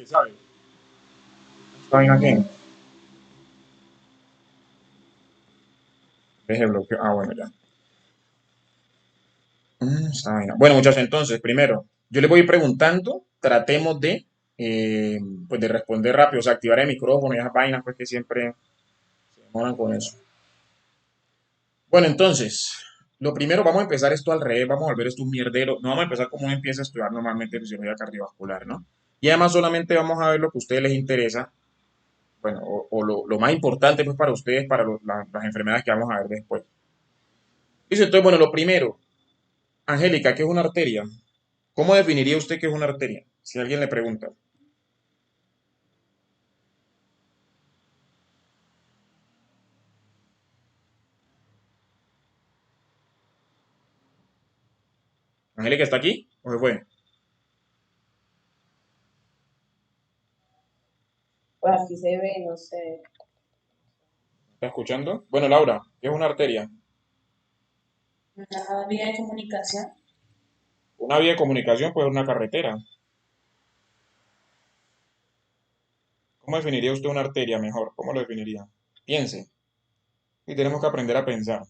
¿sabes? ¿Esta vaina qué? Deje bloqueo. Ah, bueno, ya. Esta vaina. Bueno, muchachos, entonces, primero, yo les voy a ir preguntando, tratemos eh, pues de responder rápido, o sea, activar el micrófono y esas vainas, pues que siempre se demoran con eso. Bueno, entonces, lo primero, vamos a empezar esto al revés, vamos a volver esto un mierdero. No vamos a empezar como uno empieza a estudiar normalmente fisiología cardiovascular, ¿no? Y además solamente vamos a ver lo que a ustedes les interesa, bueno, o lo más importante pues para ustedes, para las enfermedades que vamos a ver después. Dice, entonces, bueno, lo primero, Angélica, ¿qué es una arteria? ¿Cómo definiría usted qué es una arteria? Si alguien le pregunta. ¿Angélica está aquí? ¿O se fue? Pues aquí se ve, no sé, ¿Está escuchando? Bueno, Laura, ¿qué es una arteria? una vía de comunicación. Una vía de comunicación, pues una carretera. ¿Cómo definiría usted una arteria mejor? ¿Cómo lo definiría? Piense. Y tenemos que aprender a pensar.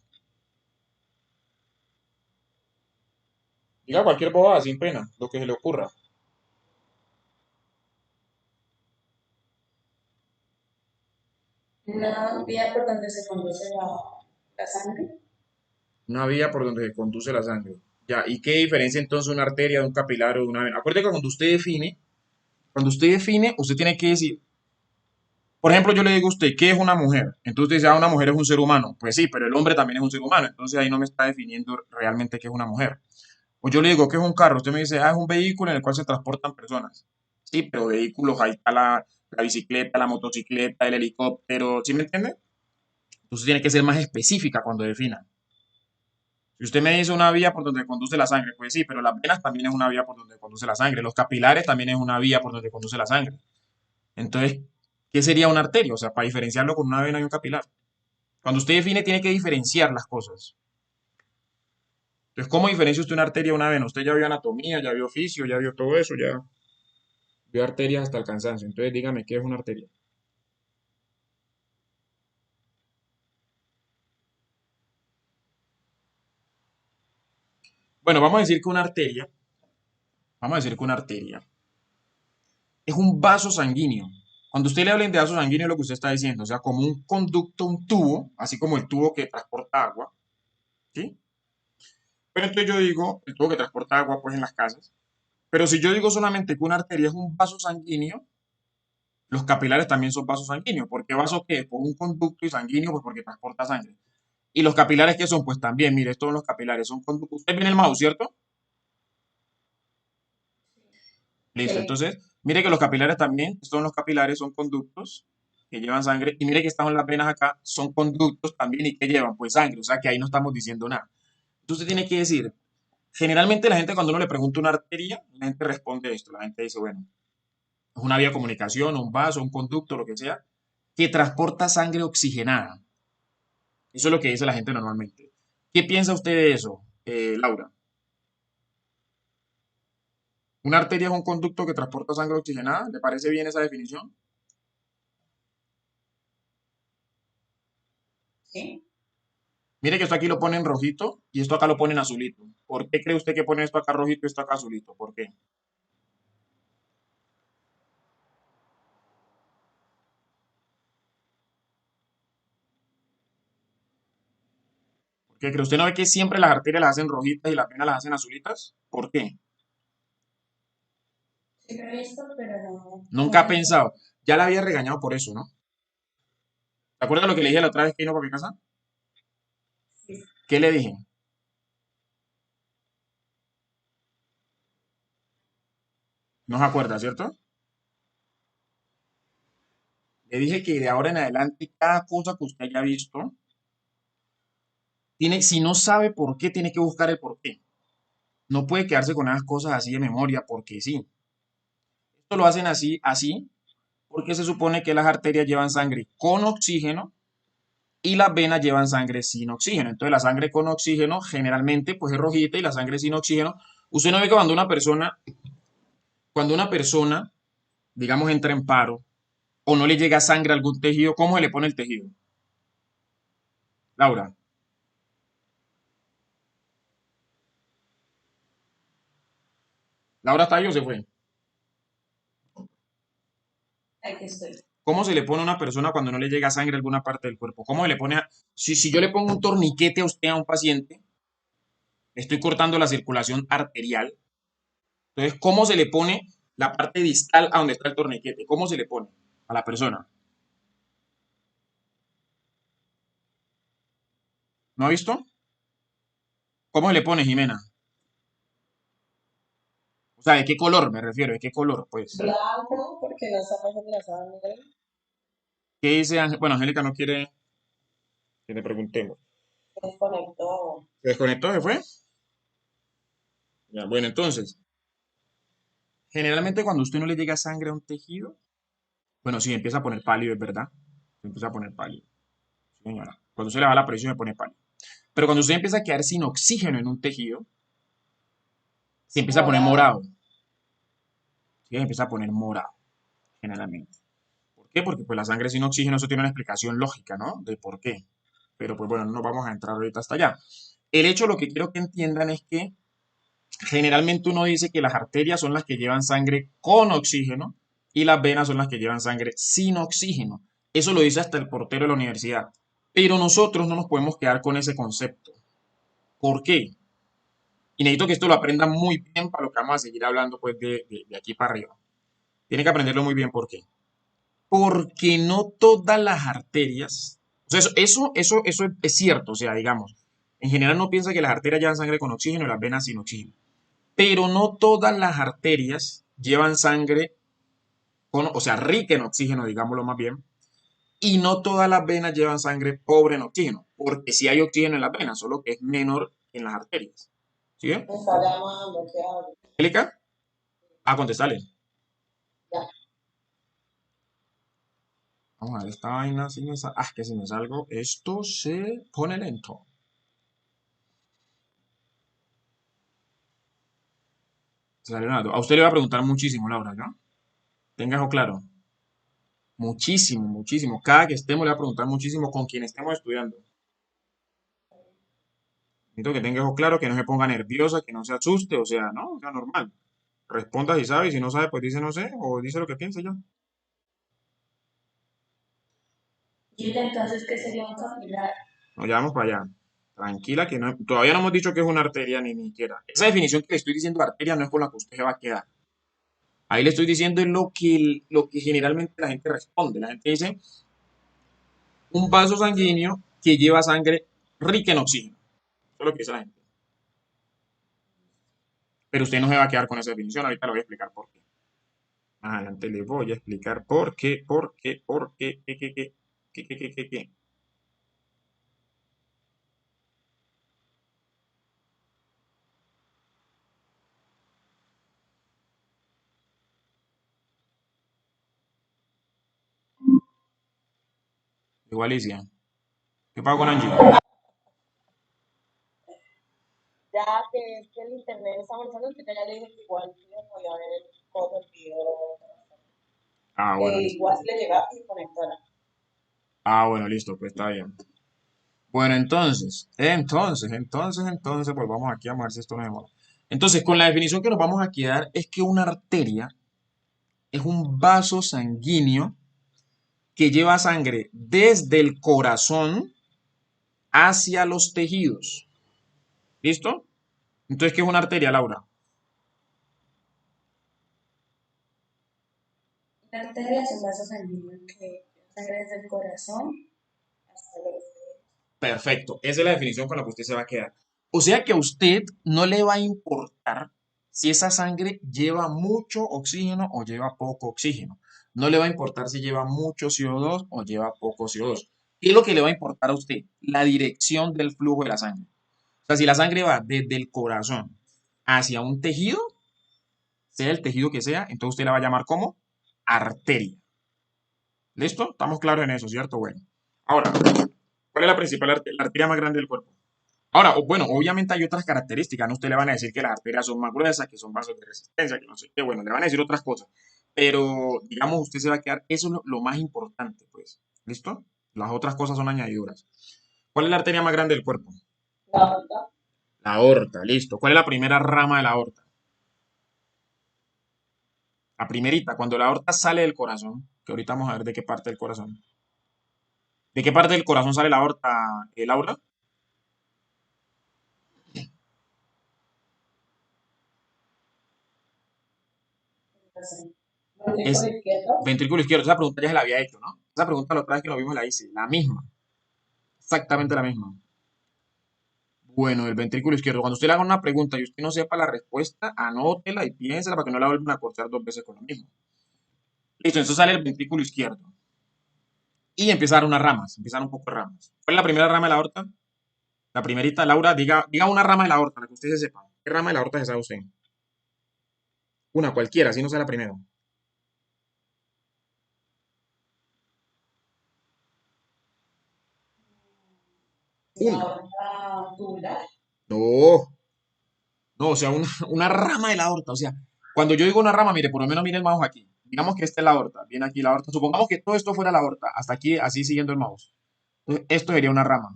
Diga cualquier bobada sin pena, lo que se le ocurra. Una vía por donde se conduce la sangre. Una vía por donde se conduce la sangre. Ya, ¿y qué diferencia entonces una arteria de un capilar o de una vena? Acuérdate que cuando usted define, usted tiene que decir, por ejemplo, yo le digo a usted, ¿qué es una mujer? Entonces usted dice, ah, una mujer es un ser humano. Pues sí, pero el hombre también es un ser humano. Entonces ahí no me está definiendo realmente qué es una mujer. O yo le digo, ¿qué es un carro? Usted me dice, ah, es un vehículo en el cual se transportan personas. Sí, pero vehículos, ahí está la bicicleta, la motocicleta, el helicóptero, ¿sí me entiende? Entonces tiene que ser más específica cuando defina. Si usted me dice una vía por donde conduce la sangre, pues sí, pero las venas también es una vía por donde conduce la sangre. Los capilares también es una vía por donde conduce la sangre. Entonces, ¿qué sería una arteria? O sea, para diferenciarlo con una vena y un capilar. Cuando usted define, tiene que diferenciar las cosas. Entonces, ¿cómo diferencia usted una arteria de una vena? Usted ya vio anatomía, ya vio oficio, ya vio todo eso, ya vio arterias hasta el cansancio. Entonces, dígame, ¿qué es una arteria? Bueno, vamos a decir que una arteria es un vaso sanguíneo. Cuando usted le hablen de vaso sanguíneo, lo que usted está diciendo, o sea, como un conducto, un tubo, así como el tubo que transporta agua, ¿sí? Pero entonces yo digo, el tubo que transporta agua, pues en las casas. Pero si yo digo solamente que una arteria es un vaso sanguíneo, los capilares también son vasos sanguíneos. ¿Por qué vaso qué? Pues un conducto y sanguíneo, pues porque transporta sangre. ¿Y los capilares qué son? Pues también, mire, estos son los capilares, son conductos. Usted viene el mouse, ¿cierto? Listo. Sí. Entonces, mire que los capilares también, estos son los capilares, son conductos que llevan sangre. Y mire que están las venas acá, son conductos también y que llevan pues sangre. O sea que ahí no estamos diciendo nada. Entonces tiene que decir, generalmente la gente cuando uno le pregunta una arteria, la gente responde esto. La gente dice, bueno, es una vía de comunicación, un vaso, un conducto, lo que sea, que transporta sangre oxigenada. Eso es lo que dice la gente normalmente. ¿Qué piensa usted de eso, Laura? ¿Una arteria es un conducto que transporta sangre oxigenada? ¿Le parece bien esa definición? Sí. Mire que esto aquí lo pone en rojito y esto acá lo pone en azulito. ¿Por qué cree usted que pone esto acá rojito y esto acá azulito? ¿Por qué? ¿Por qué cree usted no ve que siempre las arterias las hacen rojitas y las venas las hacen azulitas? ¿Por qué? Sí lo he visto, pero no, Nunca ha no. pensado. Ya la había regañado por eso, ¿no? ¿Te acuerdas lo que le dije la otra vez que vino para mi casa? Sí. ¿Qué le dije? No se acuerda, ¿cierto? Le dije que de ahora en adelante, cada cosa que usted haya visto, si no sabe por qué, tiene que buscar el por qué. No puede quedarse con esas cosas así de memoria, porque sí. Esto lo hacen así, porque se supone que las arterias llevan sangre con oxígeno y las venas llevan sangre sin oxígeno. Entonces la sangre con oxígeno generalmente pues es rojita y la sangre sin oxígeno. Usted no ve que cuando una persona digamos, entra en paro o no le llega sangre a algún tejido, ¿cómo se le pone el tejido? Laura, ¿Laura está ahí o se fue? Aquí estoy. ¿Cómo se le pone a una persona cuando no le llega sangre a alguna parte del cuerpo? ¿Cómo se le pone si yo le pongo un torniquete a usted, a un paciente, le estoy cortando la circulación arterial. Entonces, ¿cómo se le pone la parte distal a donde está el torniquete? ¿Cómo se le pone a la persona? ¿No ha visto? ¿Cómo se le pone, Jimena? O sea, ¿de qué color me refiero? ¿De qué color? Pues, Blanco, porque no está pasando la sangre. ¿qué dice Ángel? Bueno, Angélica no quiere que le preguntemos. Se desconectó. ¿Se desconectó? ¿Se fue? Ya, bueno, entonces, generalmente cuando a usted no le llega sangre a un tejido, bueno, sí, empieza a poner pálido, es verdad. Se empieza a poner pálido. Sí, señora. Cuando se le va la presión, se pone pálido. Pero cuando usted empieza a quedar sin oxígeno en un tejido, se empieza a poner Morado. morado. ¿Sí? Se empieza a poner morado, generalmente. ¿Por qué? Porque pues la sangre sin oxígeno, eso tiene una explicación lógica, ¿no? De por qué. Pero pues bueno, no vamos a entrar ahorita hasta allá. El hecho, lo que quiero que entiendan es que generalmente uno dice que las arterias son las que llevan sangre con oxígeno y las venas son las que llevan sangre sin oxígeno. Eso lo dice hasta el portero de la universidad. Pero nosotros no nos podemos quedar con ese concepto. ¿Por qué? Y necesito que esto lo aprendan muy bien para lo que vamos a seguir hablando pues de aquí para arriba. Tienen que aprenderlo muy bien. ¿Por qué? Porque no todas las arterias, o sea, eso es cierto, o sea, digamos, en general no piensa que las arterias llevan sangre con oxígeno y las venas sin oxígeno, pero no todas las arterias llevan sangre con, o sea, rica en oxígeno, digámoslo más bien, y no todas las venas llevan sangre pobre en oxígeno, porque sí hay oxígeno en las venas, solo que es menor que en las arterias. ¿Sí? Me está llamando, ¿qué hago? ¿Angélica? Ah, contestale. Ya. Vamos a ver esta vaina, si me que si me salgo, esto se pone lento. Se salió Leonardo. A usted le va a preguntar muchísimo, Laura, ¿no? Tenga eso claro. Muchísimo, muchísimo. Cada que estemos le va a preguntar muchísimo con quien estemos estudiando. Necesito que tenga eso claro, que no se ponga nerviosa, que no se asuste, o sea, no, o sea, normal. Responda si sabe, y si no sabe, pues dice no sé, o dice lo que piense ya. Y entonces, ¿qué sería un capilar? Nos llevamos para allá. Tranquila, que no, todavía no hemos dicho que es una arteria ni siquiera. Esa definición que le estoy diciendo de arteria no es con la que usted se va a quedar. Ahí le estoy diciendo es lo que generalmente la gente responde. La gente dice un vaso sanguíneo que lleva sangre rica en oxígeno. Eso es lo que dice la gente. Pero usted no se va a quedar con esa definición. Ahorita le voy a explicar por qué. Más adelante le voy a explicar por qué. Igual Alicia. ¿Qué pago con Angie? Ya que es que el internet está avanzando, que ya le dije que igual yo voy a ver el coso, el video. Ah, bueno, listo. Igual si le llega y conectará. Ah, bueno, listo, pues está bien. Bueno, entonces, pues vamos aquí a ver si esto nos demora. Entonces, con la definición que nos vamos a quedar es que una arteria es un vaso sanguíneo que lleva sangre desde el corazón hacia los tejidos. ¿Listo? Entonces, ¿qué es una arteria, Laura? La arteria es un vaso sanguíneo que sangre desde el corazón hasta los dedos. Perfecto, esa es la definición con la que usted se va a quedar. O sea que a usted no le va a importar si esa sangre lleva mucho oxígeno o lleva poco oxígeno. No le va a importar si lleva mucho CO2 o lleva poco CO2. ¿Qué es lo que le va a importar a usted? La dirección del flujo de la sangre. O sea, si la sangre va desde el corazón hacia un tejido, sea el tejido que sea, entonces usted la va a llamar como arteria. ¿Listo? Estamos claros en eso, ¿cierto? Bueno. Ahora, ¿cuál es la principal la arteria más grande del cuerpo? Ahora, bueno, obviamente hay otras características, ¿no? Usted le van a decir que las arterias son más gruesas, que son vasos de resistencia, que no sé qué, bueno, le van a decir otras cosas. pero digamos, usted se va a quedar, eso es lo más importante, pues. ¿Listo? Las otras cosas son añadiduras. ¿Cuál es la arteria más grande del cuerpo? La verdad, La aorta, listo. ¿Cuál es la primera rama de la aorta? La primerita, cuando la aorta sale del corazón, que ahorita vamos a ver de qué parte del corazón. ¿De qué parte del corazón sale la aorta, Laura? sí. Ventrículo Es izquierdo. ventrículo izquierdo. Esa pregunta ya se la había hecho, ¿no? Esa pregunta la otra vez que lo vimos la hice. La misma. Exactamente la misma. Bueno, el ventrículo izquierdo. Cuando usted le haga una pregunta y usted no sepa la respuesta, anótela y piénsela para que no la vuelvan a cortar dos veces con lo mismo. Listo, entonces sale el ventrículo izquierdo. Y empieza a dar unas ramas, empiezan un poco de ramas. ¿Cuál es la primera rama de la aorta? La primerita, Laura, diga una rama de la aorta, la que usted se sepa. ¿Qué rama de la aorta se sabe usted? Una, cualquiera, si no sea la primera. La Una. otra tubular. No, no, o sea, una rama de la aorta. O sea, cuando yo digo una rama, mire, por lo menos mire el mouse aquí. Digamos que esta es la aorta, viene aquí la aorta. Supongamos que todo esto fuera la aorta, hasta aquí, así siguiendo el mouse. Entonces, esto sería una rama,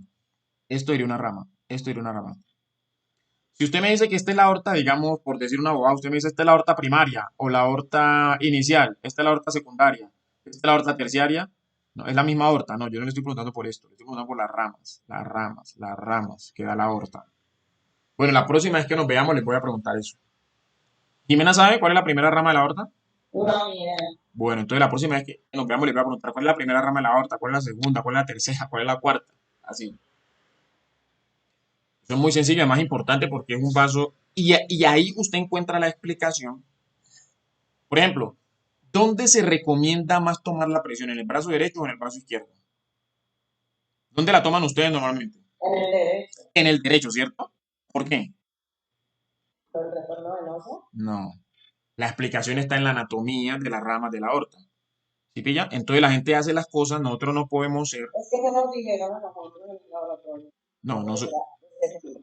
esto sería una rama, esto sería una rama. Si usted me dice que esta es la aorta, digamos, por decir una abogada, usted me dice esta es la aorta primaria o la aorta inicial, esta es la aorta secundaria, esta es la aorta terciaria, no, es la misma aorta, no, yo no le estoy preguntando por esto, le estoy preguntando por las ramas que da la aorta. Bueno, la próxima vez que nos veamos les voy a preguntar eso. Jimena sabe cuál es la primera rama de la aorta. No, ni idea. Bueno, entonces la próxima vez que nos veamos les voy a preguntar cuál es la primera rama de la aorta, cuál es la segunda, cuál es la tercera, cuál es la cuarta. Así. Eso es muy sencillo, además importante porque es un vaso y ahí usted encuentra la explicación. Por ejemplo, ¿dónde se recomienda más tomar la presión? ¿En el brazo derecho o en el brazo izquierdo? ¿Dónde la toman ustedes normalmente? En el derecho. En el derecho, ¿cierto? ¿Por qué? Por el retorno venoso. No. La explicación está en la anatomía de las ramas de la aorta. ¿Sí pilla? Entonces la gente hace las cosas, nosotros no podemos ser, Es que se nos dijeron a nosotros en el laboratorio. no, Como no, que era receptivo.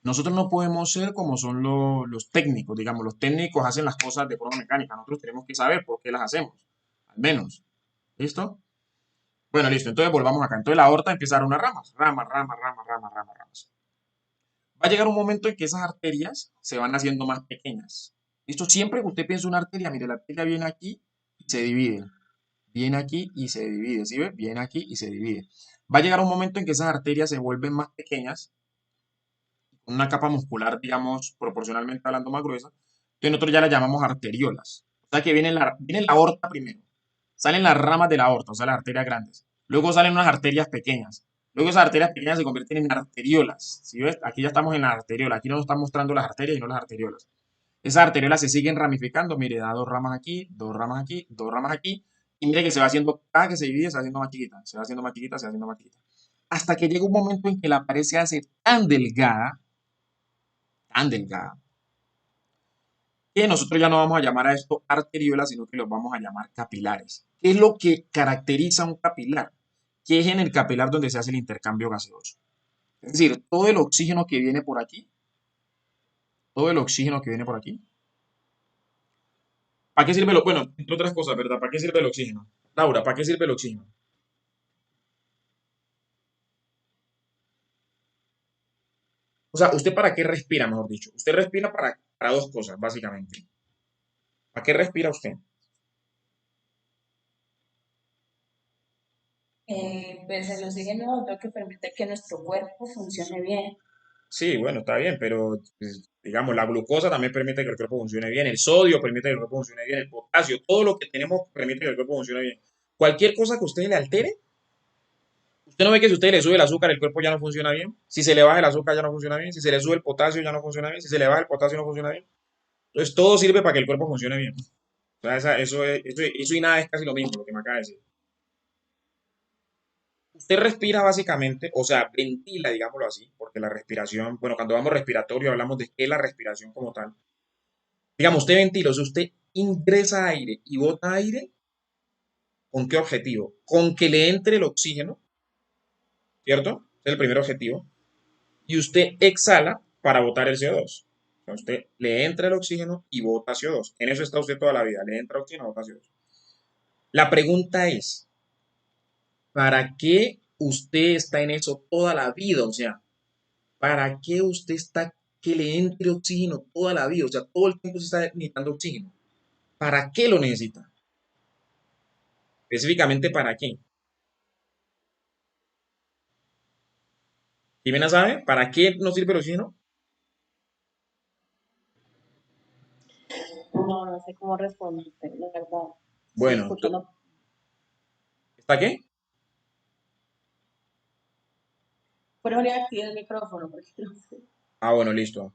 nosotros no podemos ser como son los técnicos, digamos, los técnicos hacen las cosas de forma mecánica, nosotros tenemos que saber por qué las hacemos, al menos. ¿Listo? Bueno, listo, entonces volvamos acá. Entonces la aorta empieza a dar unas ramas, ramas. Va a llegar un momento en que esas arterias se van haciendo más pequeñas. Esto siempre que usted piensa una arteria, mire, la arteria viene aquí y se divide. Viene aquí y se divide, ¿sí ve? Viene aquí y se divide. Va a llegar un momento en que esas arterias se vuelven más pequeñas, con una capa muscular, digamos, proporcionalmente hablando más gruesa. Entonces nosotros ya las llamamos arteriolas. O sea que viene la aorta primero. Salen las ramas de la aorta, o sea, las arterias grandes. Luego salen unas arterias pequeñas. Luego esas arterias pequeñas se convierten en arteriolas. ¿Sí ves? Aquí ya estamos en la arteriola. Aquí nos están mostrando las arterias y no las arteriolas. Esas arteriolas se siguen ramificando. Mire, da dos ramas aquí, dos ramas aquí, dos ramas aquí. Y mire que se va haciendo, cada que se divide, se va haciendo más chiquita. Se va haciendo más chiquita, se va haciendo más chiquita. Hasta que llega un momento en que la pared se hace tan delgada, que nosotros ya no vamos a llamar a esto arteriolas, sino que los vamos a llamar capilares. ¿Qué es lo que caracteriza un capilar? Que es en el capilar donde se hace el intercambio gaseoso. Es decir, todo el oxígeno que viene por aquí, todo el oxígeno que viene por aquí. ¿Para qué sirve lo, bueno, entre otras cosas, ¿verdad? ¿Para qué sirve el oxígeno? Laura, ¿para qué sirve el oxígeno? O sea, ¿usted para qué respira, mejor dicho? Usted respira para dos cosas, básicamente. ¿Para qué respira usted? Pues el oxígeno es lo que permite que nuestro cuerpo funcione bien. Sí, bueno, está bien, pero pues, digamos, la glucosa también permite que el cuerpo funcione bien, el sodio permite que el cuerpo funcione bien, el potasio, todo lo que tenemos permite que el cuerpo funcione bien. Cualquier cosa que usted le altere, usted no ve que si usted le sube el azúcar, el cuerpo ya no funciona bien, si se le baja el azúcar ya no funciona bien, si se le sube el potasio ya no funciona bien, si se le baja el potasio no funciona bien. Entonces todo sirve para que el cuerpo funcione bien. O sea, eso y nada es casi lo mismo, lo que me acaba de decir. Usted respira básicamente, o sea, ventila, digámoslo así, porque la respiración, bueno, cuando vamos respiratorio hablamos de qué es la respiración como tal. Digamos, usted ventila, o sea, usted ingresa aire y bota aire, ¿con qué objetivo? Con que le entre el oxígeno, ¿cierto? Ese es el primer objetivo. Y usted exhala para botar el CO2. A usted le entra el oxígeno y bota CO2. En eso está usted toda la vida. Le entra oxígeno, bota CO2. La pregunta es, ¿para qué usted está en eso toda la vida? O sea, ¿para qué usted está que le entre oxígeno toda la vida? O sea, todo el tiempo se está necesitando oxígeno. ¿Para qué lo necesita? Específicamente, ¿para qué? Jimena sabe, ¿para qué nos sirve el oxígeno? No, no sé cómo responderte, la verdad. Estoy Bueno, escuchando. ¿está qué? Pero le activé el micrófono, porque no sé. Ah, bueno, listo.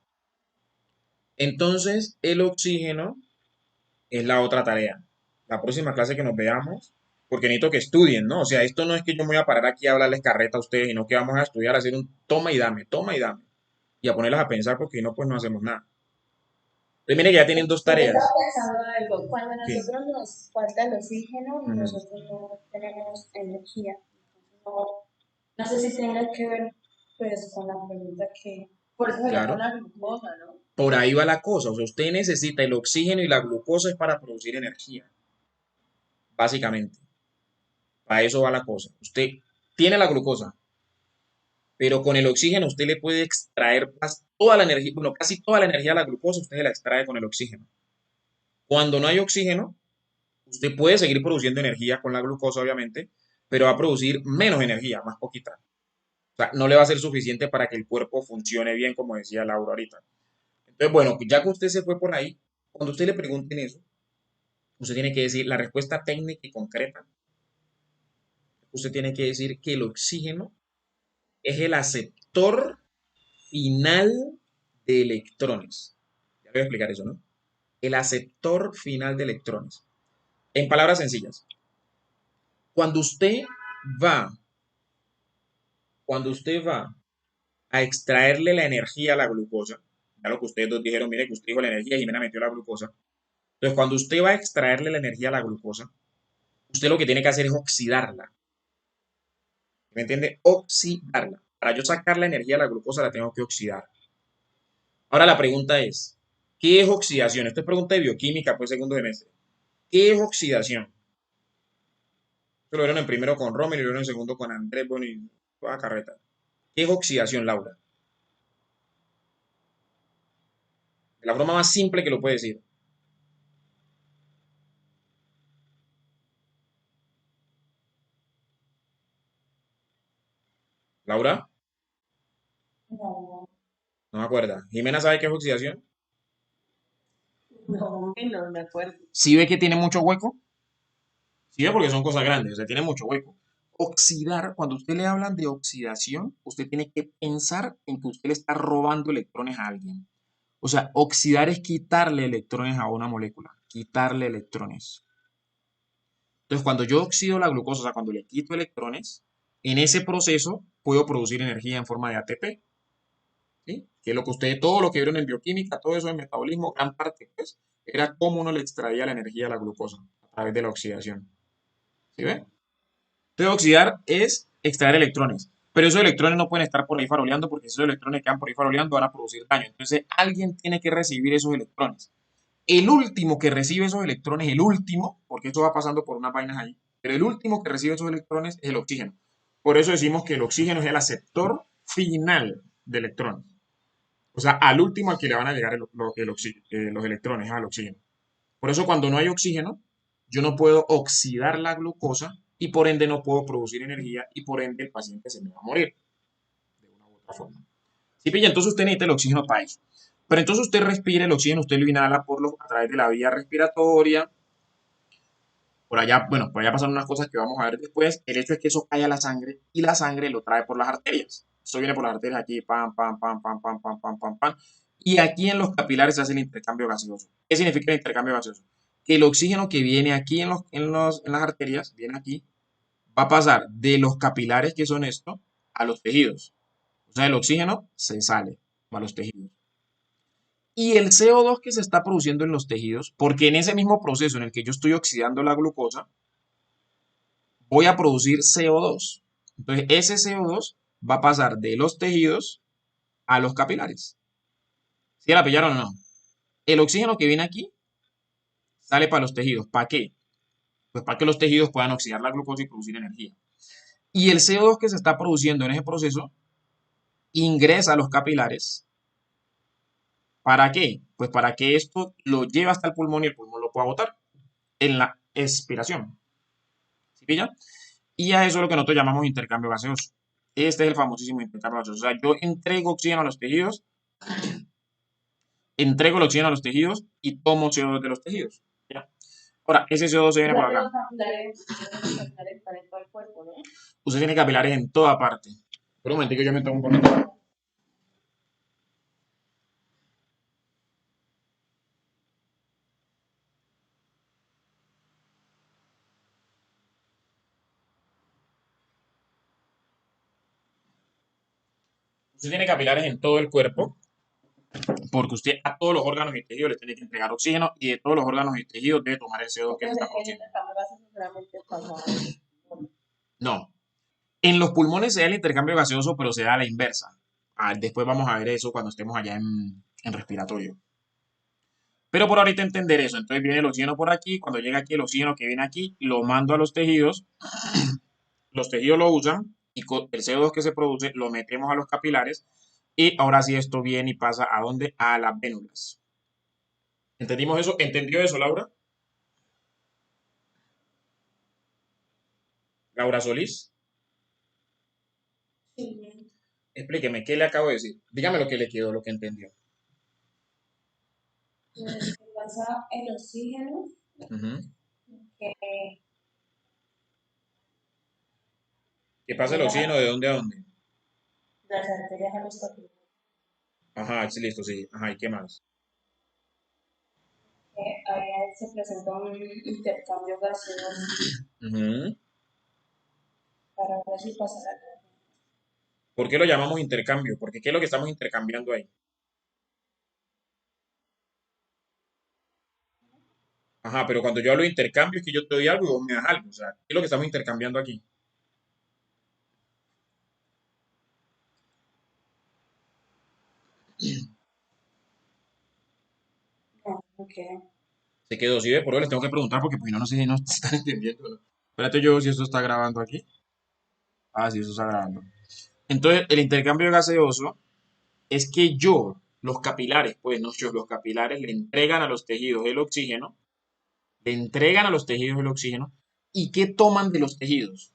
Entonces, el oxígeno es la otra tarea. La próxima clase que nos veamos, porque necesito que estudien, ¿no? O sea, esto no es que yo me voy a parar aquí a hablarles carreta a ustedes, sino que vamos a estudiar, a hacer un toma y dame, y a ponerlas a pensar porque si no, pues no hacemos nada. Entonces, mire que ya tienen dos Yo estaba tareas. pensando algo. Cuando a ¿Qué? nosotros nos falta el oxígeno, Ujú. nosotros no tenemos energía. Entonces, no, no sé si tenga que ver pues, con la pregunta que. Por eso se le Claro. pone la glucosa, ¿no? Por ahí va la cosa. O sea, usted necesita el oxígeno y la glucosa es para producir energía, básicamente. Para eso va la cosa. Usted tiene la glucosa, pero con el oxígeno usted le puede extraer toda la energía, bueno, casi toda la energía de la glucosa usted se la extrae con el oxígeno. Cuando no hay oxígeno, usted puede seguir produciendo energía con la glucosa, obviamente, pero va a producir menos energía, más poquita. O sea, no le va a ser suficiente para que el cuerpo funcione bien, como decía Laura ahorita. Entonces, bueno, ya que usted se fue por ahí, cuando usted le pregunten eso, usted tiene que decir la respuesta técnica y concreta. Usted tiene que decir que el oxígeno es el aceptor final de electrones. Ya le voy a explicar eso, ¿no? El aceptor final de electrones. En palabras sencillas, cuando usted va, cuando usted va a extraerle la energía a la glucosa, ya lo que ustedes dos dijeron, mire que usted dijo la energía y Jimena metió la glucosa. Entonces, cuando usted va a extraerle la energía a la glucosa, usted lo que tiene que hacer es oxidarla. ¿Me entiende? Oxidarla. Para yo sacar la energía de la glucosa la tengo que oxidar. Ahora la pregunta es, ¿qué es oxidación? Esto es pregunta de bioquímica, pues segundo semestre. ¿Qué es oxidación? Esto lo vieron en primero con Rommel y lo vieron en segundo con Andrés Boni, toda carreta. ¿Qué es oxidación, Laura? La forma más simple que lo puede decir. Laura, No, no me acuerda. Jimena sabe qué es oxidación. no, no me acuerdo. ¿Sí ve que tiene mucho hueco? Sí ve porque son cosas grandes, o sea, tiene mucho hueco. Oxidar, cuando usted le hablan de oxidación, usted tiene que pensar en que usted le está robando electrones a alguien. O sea, oxidar es quitarle electrones a una molécula, quitarle electrones. Entonces, cuando yo oxido la glucosa, o sea, cuando le quito electrones, en ese proceso puedo producir energía en forma de ATP, ¿sí? Que es lo que ustedes, todo lo que vieron en bioquímica, todo eso en metabolismo, gran parte, pues, era cómo uno le extraía la energía a la glucosa a través de la oxidación. ¿Sí ve? Entonces, oxidar es extraer electrones. Pero esos electrones no pueden estar por ahí faroleando porque si esos electrones quedan por ahí faroleando van a producir daño. Entonces, alguien tiene que recibir esos electrones. El último que recibe esos electrones, el último, porque esto va pasando por unas vainas ahí, pero el último que recibe esos electrones es el oxígeno. Por eso decimos que el oxígeno es el aceptor final de electrones. O sea, al último al que le van a llegar los electrones al oxígeno. Por eso cuando no hay oxígeno, yo no puedo oxidar la glucosa y por ende no puedo producir energía y por ende el paciente se me va a morir de una u otra forma. ¿Sí pilla? Entonces usted necesita el oxígeno para eso. Pero entonces usted respira el oxígeno, usted lo inhala a través de la vía respiratoria. Por allá, bueno, por allá pasan unas cosas que vamos a ver después. El hecho es que eso cae a la sangre y la sangre lo trae por las arterias. Eso viene por las arterias aquí, pam, pam, pam, pam, pam, pam, pam, pam, pam. Y aquí en los capilares se hace el intercambio gaseoso. ¿Qué significa el intercambio gaseoso? Que el oxígeno que viene aquí en las arterias, viene aquí, va a pasar de los capilares, que son esto, a los tejidos. O sea, el oxígeno se sale a los tejidos. Y el CO2 que se está produciendo en los tejidos, porque en ese mismo proceso en el que yo estoy oxidando la glucosa, voy a producir CO2. Entonces, ese CO2 va a pasar de los tejidos a los capilares. ¿Sí la pillaron o no? El oxígeno que viene aquí sale para los tejidos. ¿Para qué? Pues para que los tejidos puedan oxidar la glucosa y producir energía. Y el CO2 que se está produciendo en ese proceso ingresa a los capilares. ¿Para qué? Pues para que esto lo lleve hasta el pulmón y el pulmón lo pueda botar en la expiración. ¿Sí pilla? Y a eso es lo que nosotros llamamos intercambio gaseoso. Este es el famosísimo intercambio gaseoso. O sea, yo entrego oxígeno a los tejidos, entrego el oxígeno a los tejidos y tomo CO2 de los tejidos. ¿Ya? Ahora, ese CO2 se O viene por sea que acá. los capilares están en todo el cuerpo, ¿no? Usted tiene capilares en toda parte. Pero un momentico, yo me tomo un poquito. Usted tiene capilares en todo el cuerpo porque usted a todos los órganos y tejidos le tiene que entregar oxígeno y de todos los órganos y tejidos debe tomar el CO2 que se está Entonces, el produciendo. intercambio gaseoso solamente pasa. No. En los pulmones se da el intercambio gaseoso, pero se da a la inversa. Después vamos a ver eso cuando estemos allá en respiratorio. Pero por ahorita entender eso. Entonces viene el oxígeno por aquí. Cuando llega aquí el oxígeno que viene aquí, lo mando a los tejidos. Los tejidos lo usan y con el CO2 que se produce lo metemos a los capilares. Y ahora sí esto viene y pasa ¿a dónde? A las vénulas. ¿Entendimos eso? ¿Entendió eso, Laura? Laura Solís. Sí. Explíqueme, ¿qué le acabo de decir? Dígame lo que le quedó, lo que entendió. Pues que pasa el oxígeno Ujú. que ¿Qué pasa el llega oxígeno de dónde a dónde? de las arterias a los capilares. Ajá, sí, listo, sí. Ajá, ¿y qué más? Ahí se presenta un intercambio gaseoso Ujú. para ver si pasa la. ¿Por qué lo llamamos intercambio? Porque ¿qué es lo que estamos intercambiando ahí? Ajá, pero cuando yo hablo de intercambio es que yo te doy algo y vos me das algo. O sea, ¿qué es lo que estamos intercambiando aquí? No, ok. Se quedó, sí, ve, por eso les tengo que preguntar porque pues si no, no sé si no están entendiendo, ¿no? Espérate yo si esto está grabando aquí. Ah, sí, eso está grabando. Entonces, el intercambio gaseoso es que yo, los capilares, pues no yo, los capilares le entregan a los tejidos el oxígeno, le entregan a los tejidos el oxígeno, ¿y qué toman de los tejidos?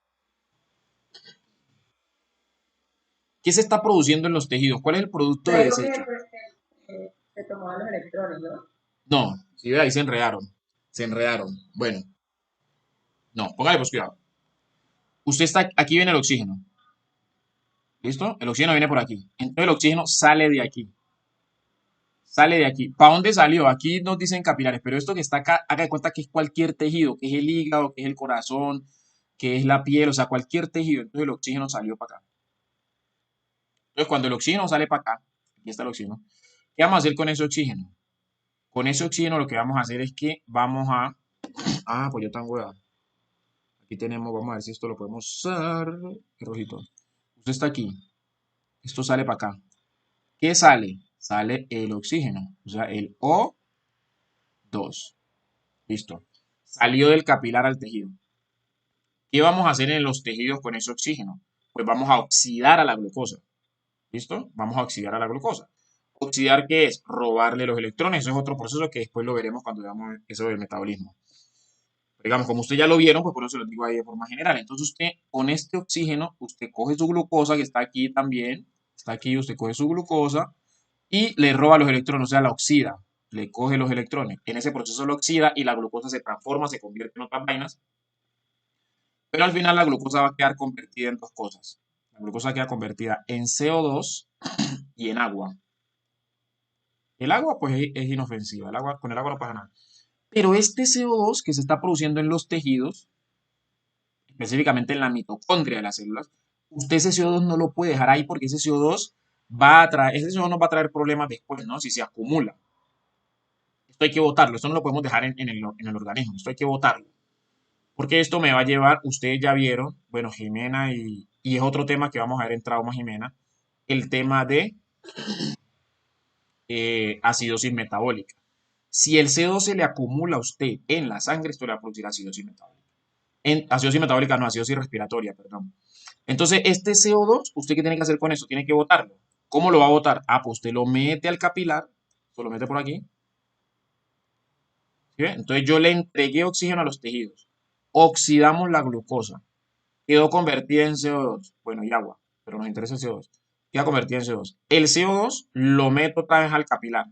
¿Qué se está produciendo en los tejidos? ¿Cuál es el producto Pero de digo que desecho? pues, se tomaban los electrones, ¿no? No, si ve ahí se enredaron. Se enredaron. Bueno, no, póngale pues cuidado. Usted está, aquí viene el oxígeno. ¿Listo? El oxígeno viene por aquí. Entonces el oxígeno sale de aquí. Sale de aquí. ¿Para dónde salió? Aquí nos dicen capilares, pero esto que está acá, haga de cuenta que es cualquier tejido, que es el hígado, que es el corazón, que es la piel, o sea, cualquier tejido. Entonces el oxígeno salió para acá. Entonces cuando el oxígeno sale para acá, aquí está el oxígeno, ¿qué vamos a hacer con ese oxígeno? Con ese oxígeno lo que vamos a hacer es que vamos a... Ah, pues yo tan hueva. Aquí tenemos, vamos a ver si esto lo podemos usar. Qué rojito. Usted está aquí. Esto sale para acá. ¿Qué sale? Sale el oxígeno, o sea, el O2. Listo. Salió del capilar al tejido. ¿Qué vamos a hacer en los tejidos con ese oxígeno? Pues vamos a oxidar a la glucosa. ¿Listo? Vamos a oxidar a la glucosa. ¿Oxidar qué es? Robarle los electrones. Eso es otro proceso que después lo veremos cuando veamos eso del metabolismo. Digamos, como usted ya lo vieron, pues por eso se lo digo ahí de forma general. Entonces usted, con este oxígeno, usted coge su glucosa, que está aquí también, está aquí, usted coge su glucosa y le roba los electrones, o sea, la oxida, le coge los electrones. En ese proceso lo oxida y la glucosa se transforma, se convierte en otras vainas, pero al final la glucosa va a quedar convertida en dos cosas. La glucosa queda convertida en CO2 y en agua. El agua, pues, es inofensiva, el agua, con el agua no pasa nada. Pero este CO2 que se está produciendo en los tejidos, específicamente en la mitocondria de las células, usted ese CO2 no lo puede dejar ahí porque ese CO2 va a traer, ese CO2 nos va a traer problemas después, ¿no? Si se acumula. Esto hay que votarlo, esto no lo podemos dejar en el organismo, esto hay que votarlo. Porque esto me va a llevar, ustedes ya vieron, bueno, Jimena, y es otro tema que vamos a ver en trauma, Jimena, el tema acidosis metabólica. Si el CO2 se le acumula a usted en la sangre, esto le va a producir acidosis metabólica. Acidosis metabólica no, acidosis respiratoria, perdón. Entonces, este CO2, ¿usted qué tiene que hacer con eso? Tiene que botarlo. ¿Cómo lo va a botar? Ah, pues usted lo mete al capilar, se lo mete por aquí. ¿Sí ve? Entonces yo le entregué oxígeno a los tejidos. Oxidamos la glucosa. Quedó convertida en CO2. Bueno, y agua, pero nos interesa el CO2. Queda convertida en CO2. El CO2 lo meto otra vez al capilar.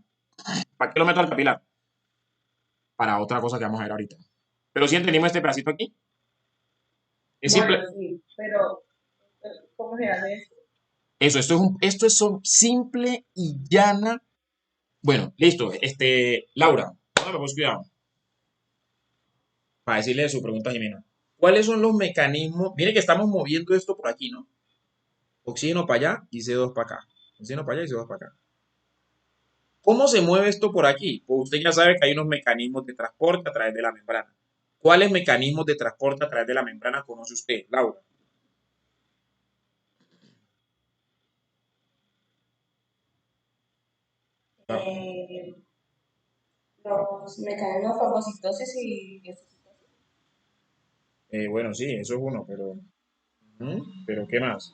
¿Para qué lo meto al capilar? Para otra cosa que vamos a ver ahorita. Pero si entendimos este pedacito aquí, es Bueno, simple. sí, pero ¿cómo se hace eso? Eso, esto es simple y llana. Bueno, listo. Laura, póngame pues cuidado para decirle su pregunta a Jimena. ¿Cuáles son los mecanismos? Mire que estamos moviendo esto por aquí, ¿no? Oxígeno para allá y CO2 para acá. Oxígeno para allá y CO2 para acá. ¿Cómo se mueve esto por aquí? Pues usted ya sabe que hay unos mecanismos de transporte a través de la membrana. ¿Cuáles mecanismos de transporte a través de la membrana conoce usted, Laura? Ah, Eh, los mecanismos fagocitosis y bueno, sí, eso es uno, pero, pero ¿qué más?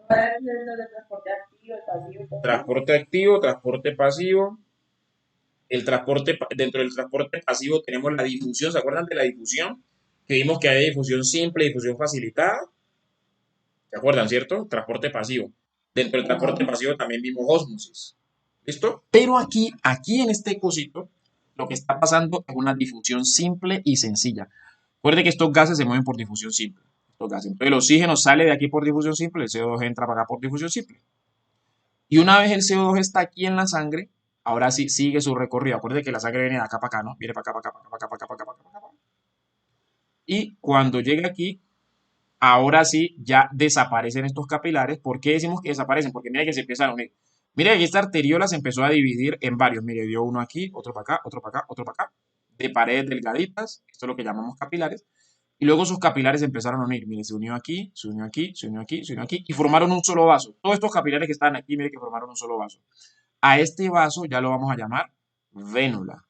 ¿cuál es el de transporte activo, el pasivo y todo eso? Transporte activo, transporte pasivo. Dentro del transporte pasivo tenemos la difusión. ¿Se acuerdan de la difusión? Que vimos que hay difusión simple y difusión facilitada. ¿Se acuerdan, cierto? Transporte pasivo. Dentro del transporte Ajá. pasivo también vimos ósmosis. ¿Listo? Pero aquí en este cosito, lo que está pasando es una difusión simple y sencilla. Recuerde que estos gases se mueven por difusión simple. Estos gases. Entonces el oxígeno sale de aquí por difusión simple, el CO2 entra para acá por difusión simple. Y una vez el CO2 está aquí en la sangre, ahora sí sigue su recorrido. Acuérdate que la sangre viene de acá para acá, ¿no? Viene para acá, para acá, para acá, para acá, para acá, para acá, para acá. Y cuando llega aquí, ahora sí ya desaparecen estos capilares. ¿Por qué decimos que desaparecen? Porque mira que se empiezan a unir. Mira que esta arteriola se empezó a dividir en varios. Mire, dio uno aquí, otro para acá, otro para acá, otro para acá. De paredes delgaditas. Esto es lo que llamamos capilares. Y luego sus capilares se empezaron a unir. Mire, se unió aquí, se unió aquí, se unió aquí, se unió aquí. Y formaron un solo vaso. Todos estos capilares que están aquí, mire que formaron un solo vaso. A este vaso ya lo vamos a llamar vénula.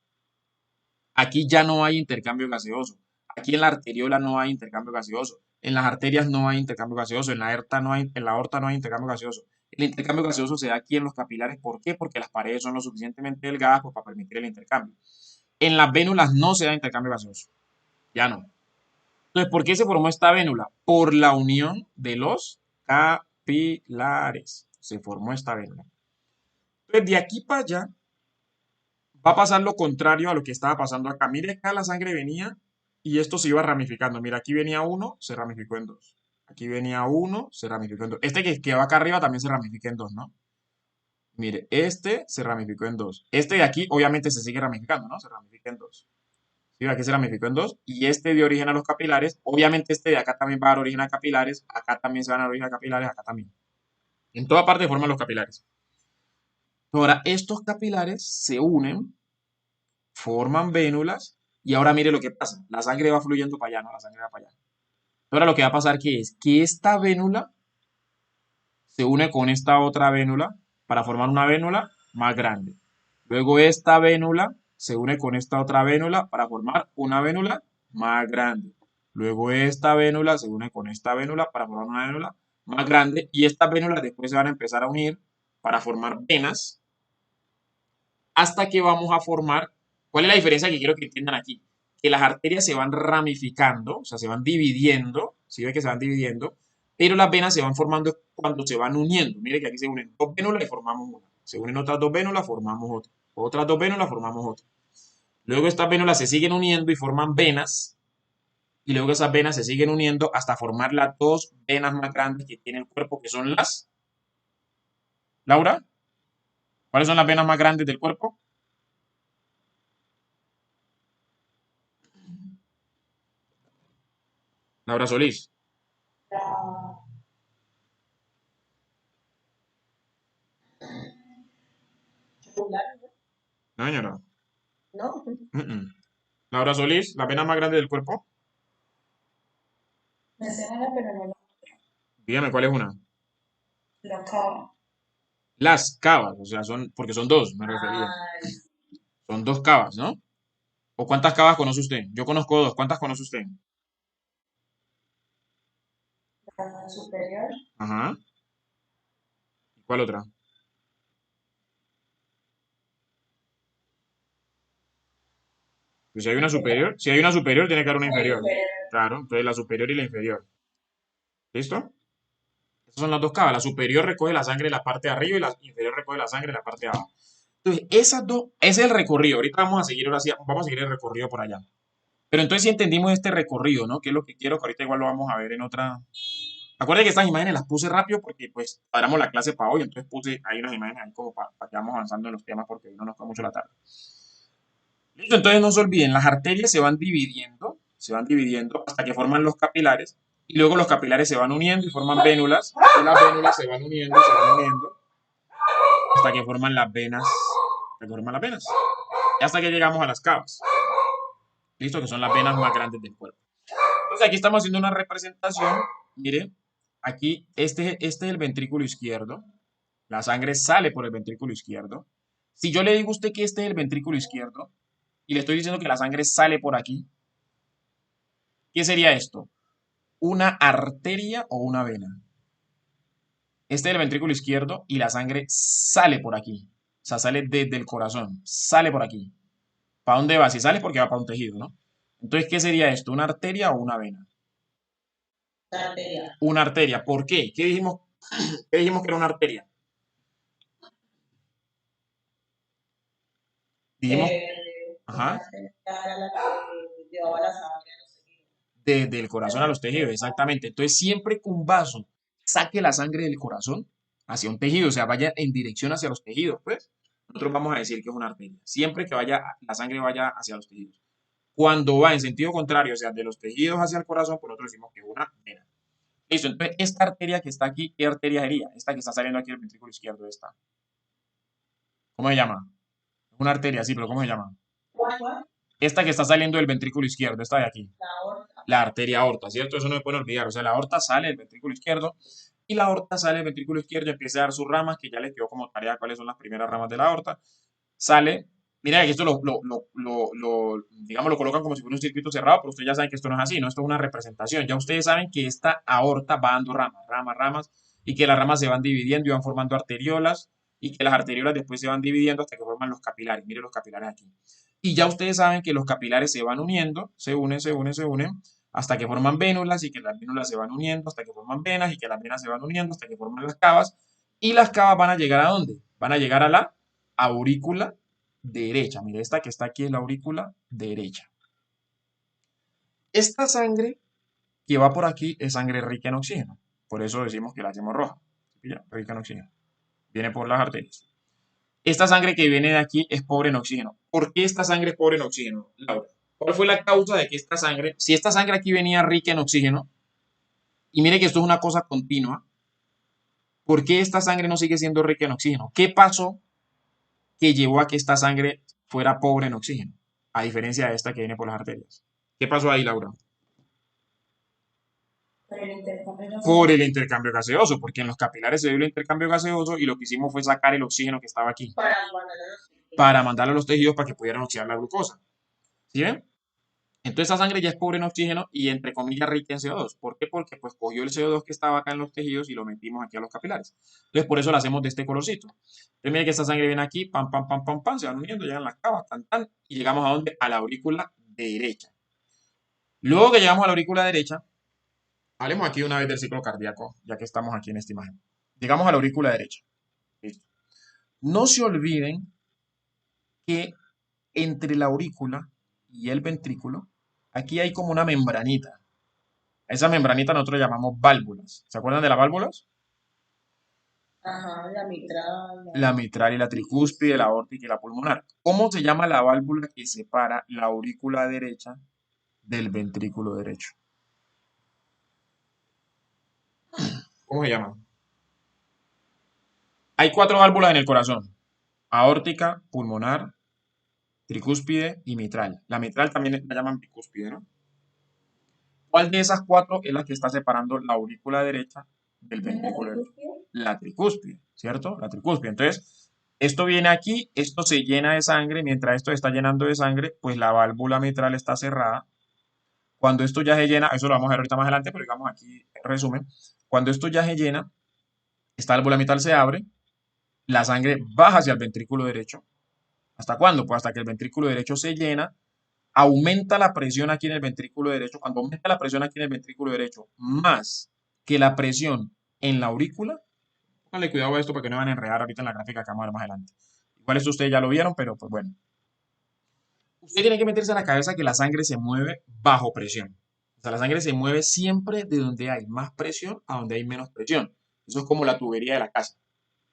Aquí ya no hay intercambio gaseoso. Aquí en la arteriola no hay intercambio gaseoso. En las arterias no hay intercambio gaseoso. En la aorta no hay intercambio gaseoso. El intercambio gaseoso se da aquí en los capilares. ¿Por qué? Porque las paredes son lo suficientemente delgadas pues, para permitir el intercambio. En las vénulas no se da intercambio gaseoso. Ya no. Entonces, ¿por qué se formó esta vénula? Por la unión de los capilares. Se formó esta vénula. Entonces, de aquí para allá va a pasar lo contrario a lo que estaba pasando acá. Mire, acá la sangre venía y esto se iba ramificando. Mira, aquí venía uno, se ramificó en dos. Aquí venía uno, se ramificó en dos. Este que va acá arriba también se ramifica en dos, ¿no? Mire, este se ramificó en dos. Este de aquí obviamente se sigue ramificando, ¿no? Se ramifica en dos. Sí, aquí se ramificó en dos. Y este dio origen a los capilares. Obviamente este de acá también va a dar origen a capilares. Acá también se van a dar origen a capilares. Acá también. En toda parte forman los capilares. Ahora, estos capilares se unen, forman vénulas y ahora mire lo que pasa. La sangre va fluyendo para allá, ¿no? La sangre va para allá. Ahora lo que va a pasar que es que esta vénula se une con esta otra vénula para formar una vénula más grande. Luego esta vénula se une con esta otra vénula para formar una vénula más grande. Luego esta vénula se une con esta vénula para formar una vénula más grande y estas vénulas después se van a empezar a unir para formar venas hasta que vamos a formar. ¿Cuál es la diferencia que quiero que entiendan aquí? Que las arterias se van ramificando, o sea, se van dividiendo, ¿sí ve que se van dividiendo? Pero las venas se van formando cuando se van uniendo. Mire que aquí se unen dos vénulas y formamos una. Se unen otras dos vénulas, formamos otra. Otras dos vénulas, formamos otra. Luego estas vénulas se siguen uniendo y forman venas. Y luego esas venas se siguen uniendo hasta formar las dos venas más grandes que tiene el cuerpo, que son las. Laura, ¿cuáles son las venas más grandes del cuerpo? Laura Solís. La celular, No, señora. ¿no? Mm, mm. Laura Solís, la vena más grande del cuerpo. Me suena, pero no Dígame cuál es una. la cara. Las cavas, o sea, son, porque son dos, me refería. Son dos cavas, ¿no? ¿O cuántas cavas conoce usted? Yo conozco dos. ¿Cuántas conoce usted? La superior, Ajá. ¿Y cuál otra? Pues si hay una superior, tiene que haber una la inferior. inferior, Claro, entonces la superior y la inferior. ¿Listo? Esas son las dos cavas. La superior recoge la sangre en la parte de arriba y la inferior recoge la sangre en la parte de abajo. Entonces, esas dos, ese es el recorrido. Ahorita vamos a seguir, ahora sí, vamos a seguir el recorrido por allá. Pero entonces si entendimos este recorrido, ¿no? Que es lo que quiero, que ahorita igual lo vamos a ver en otra. Acuérdense que estas imágenes las puse rápido porque pues paramos la clase para hoy, entonces puse ahí unas imágenes ahí como para que vamos avanzando en los temas porque hoy no nos fue mucho la tarde. Listo, entonces no se olviden, las arterias se van dividiendo hasta que forman los capilares y luego los capilares se van uniendo y forman vénulas y las vénulas se van uniendo hasta que forman las venas, hasta que forman las venas y hasta que llegamos a las cavas, listo, que son las venas más grandes del cuerpo. Entonces aquí estamos haciendo una representación, mire, aquí este es el ventrículo izquierdo, la sangre sale por el ventrículo izquierdo. Si yo le digo a usted que este es el ventrículo izquierdo y le estoy diciendo que la sangre sale por aquí, ¿qué sería esto? ¿Una arteria o una vena? Este es el ventrículo izquierdo y la sangre sale por aquí. O sea, sale desde el corazón, sale por aquí. ¿Para dónde va? Si sale es porque va para un tejido, ¿no? Entonces, ¿qué sería esto? ¿Una arteria o una vena? la arteria. Una arteria. ¿Por qué? ¿Qué dijimos que era una arteria? Dijimos, Una ajá, arteria era la que llevaba la sangre a los tejidos. desde el corazón a los tejidos, exactamente. Entonces, siempre que un vaso saque la sangre del corazón hacia un tejido, o sea, vaya en dirección hacia los tejidos, pues, nosotros vamos a decir que es una arteria. Siempre que vaya, la sangre vaya hacia los tejidos. Cuando va en sentido contrario, o sea, de los tejidos hacia el corazón, pues nosotros decimos que es una vena. Listo, entonces, esta arteria que está aquí, ¿qué arteria sería? Esta que está saliendo aquí del ventrículo izquierdo, esta. ¿Cómo se llama? Una arteria, sí, pero ¿cómo se llama? ¿Cuál? Esta que está saliendo del ventrículo izquierdo, esta de aquí. La aorta. La arteria aorta, ¿cierto? Eso no me puede olvidar. O sea, la aorta sale del ventrículo izquierdo y la aorta sale del ventrículo izquierdo y empieza a dar sus ramas, que ya les quedó como tarea cuáles son las primeras ramas de la aorta. Sale, mira que esto digamos, lo colocan como si fuera un circuito cerrado, pero ustedes ya saben que esto no es así, ¿no? Esto es una representación. Ya ustedes saben que esta aorta va dando ramas, ramas, ramas, y que las ramas se van dividiendo y van formando arteriolas, y que las arteriolas después se van dividiendo hasta que forman los capilares. Miren los capilares aquí. Y ya ustedes saben que los capilares se van uniendo, se unen, se unen, se unen, hasta que forman vénulas y que las vénulas se van uniendo, hasta que forman venas y que las venas se van uniendo, hasta que forman las cavas. Y las cavas van a llegar ¿a dónde? Van a llegar a la aurícula derecha. Mire, esta que está aquí es la aurícula derecha. Esta sangre que va por aquí es sangre rica en oxígeno. Por eso decimos que la hacemos roja. ¿Ya? Rica en oxígeno. Viene por las arterias. Esta sangre que viene de aquí es pobre en oxígeno. ¿Por qué esta sangre es pobre en oxígeno, Laura? ¿Cuál fue la causa de que esta sangre, si esta sangre aquí venía rica en oxígeno, y mire que esto es una cosa continua, ¿por qué esta sangre no sigue siendo rica en oxígeno? ¿Qué pasó que llevó a que esta sangre fuera pobre en oxígeno? A diferencia de esta que viene por las arterias. ¿Qué pasó ahí, Laura? Por el intercambio Por gaseoso. el intercambio gaseoso, porque en los capilares se dio el intercambio gaseoso y lo que hicimos fue sacar el oxígeno que estaba aquí Para mandar a los para tejidos. mandarlo a los tejidos para que pudieran oxidar la glucosa. ¿Sí ven? Entonces esa sangre ya es pobre en oxígeno y entre comillas rica en CO2. ¿Por qué? Porque pues cogió el CO2 que estaba acá en los tejidos y lo metimos aquí a los capilares. Entonces por eso lo hacemos de este colorcito. Entonces miren que esta sangre viene aquí, pam, pam, pam, pam, pam, se van uniendo, llegan las cavas, tan, tan, y llegamos a dónde? A la aurícula derecha. Luego que llegamos a la aurícula derecha, hablemos aquí una vez del ciclo cardíaco, ya que estamos aquí en esta imagen. Llegamos a la aurícula derecha. Listo. No se olviden que entre la aurícula y el ventrículo, aquí hay como una membranita. A esa membranita nosotros llamamos válvulas. ¿Se acuerdan de las válvulas? Ajá, la mitral, La mitral y la tricúspide, la aórtica y la pulmonar. ¿Cómo se llama la válvula que separa la aurícula derecha del ventrículo derecho? ¿Cómo se llama? Hay cuatro válvulas en el corazón. Aórtica, pulmonar, tricúspide y mitral. La mitral también la llaman bicúspide, ¿no? ¿Cuál de esas cuatro es la que está separando la aurícula derecha del la ventrículo derecho? tricúspide. la tricúspide, ¿cierto? La tricúspide. Entonces, esto viene aquí, esto se llena de sangre, mientras esto se está llenando de sangre, pues la válvula mitral está cerrada. Cuando esto ya se llena, eso lo vamos a ver ahorita más adelante, pero digamos aquí, en resumen, cuando esto ya se llena, esta válvula mitral se abre, la sangre baja hacia el ventrículo derecho. ¿Hasta cuándo? Pues hasta que el ventrículo derecho se llena, aumenta la presión aquí en el ventrículo derecho. Cuando aumenta la presión aquí en el ventrículo derecho, más que la presión en la aurícula, póngale cuidado a esto para que no van a enredar ahorita en la gráfica que vamos a ver más adelante. Igual esto ustedes ya lo vieron, pero pues bueno. Usted tiene que meterse a la cabeza que la sangre se mueve bajo presión. O sea, la sangre se mueve siempre de donde hay más presión a donde hay menos presión. Eso es como la tubería de la casa.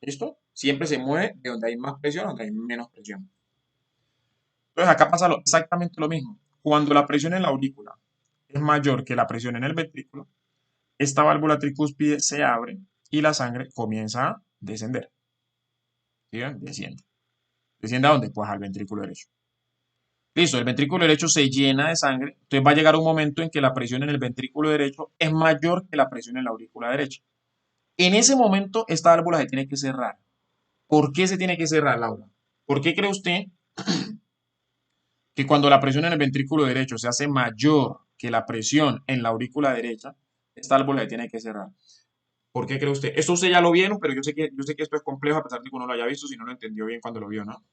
¿Listo? Siempre se mueve de donde hay más presión a donde hay menos presión. Entonces acá pasa exactamente lo mismo. Cuando la presión en la aurícula es mayor que la presión en el ventrículo, esta válvula tricúspide se abre y la sangre comienza a descender. ¿Sí ven? Desciende. ¿Desciende a dónde? Pues al ventrículo derecho. Listo, el ventrículo derecho se llena de sangre, entonces va a llegar un momento en que la presión en el ventrículo derecho es mayor que la presión en la aurícula derecha. En ese momento, esta válvula se tiene que cerrar. ¿Por qué se tiene que cerrar, Laura? ¿Por qué cree usted que cuando la presión en el ventrículo derecho se hace mayor que la presión en la aurícula derecha, esta válvula se tiene que cerrar? ¿Por qué cree usted? Esto usted ya lo vieron, pero yo sé que esto es complejo a pesar de que uno lo haya visto, si no lo entendió bien cuando lo vio, ¿no?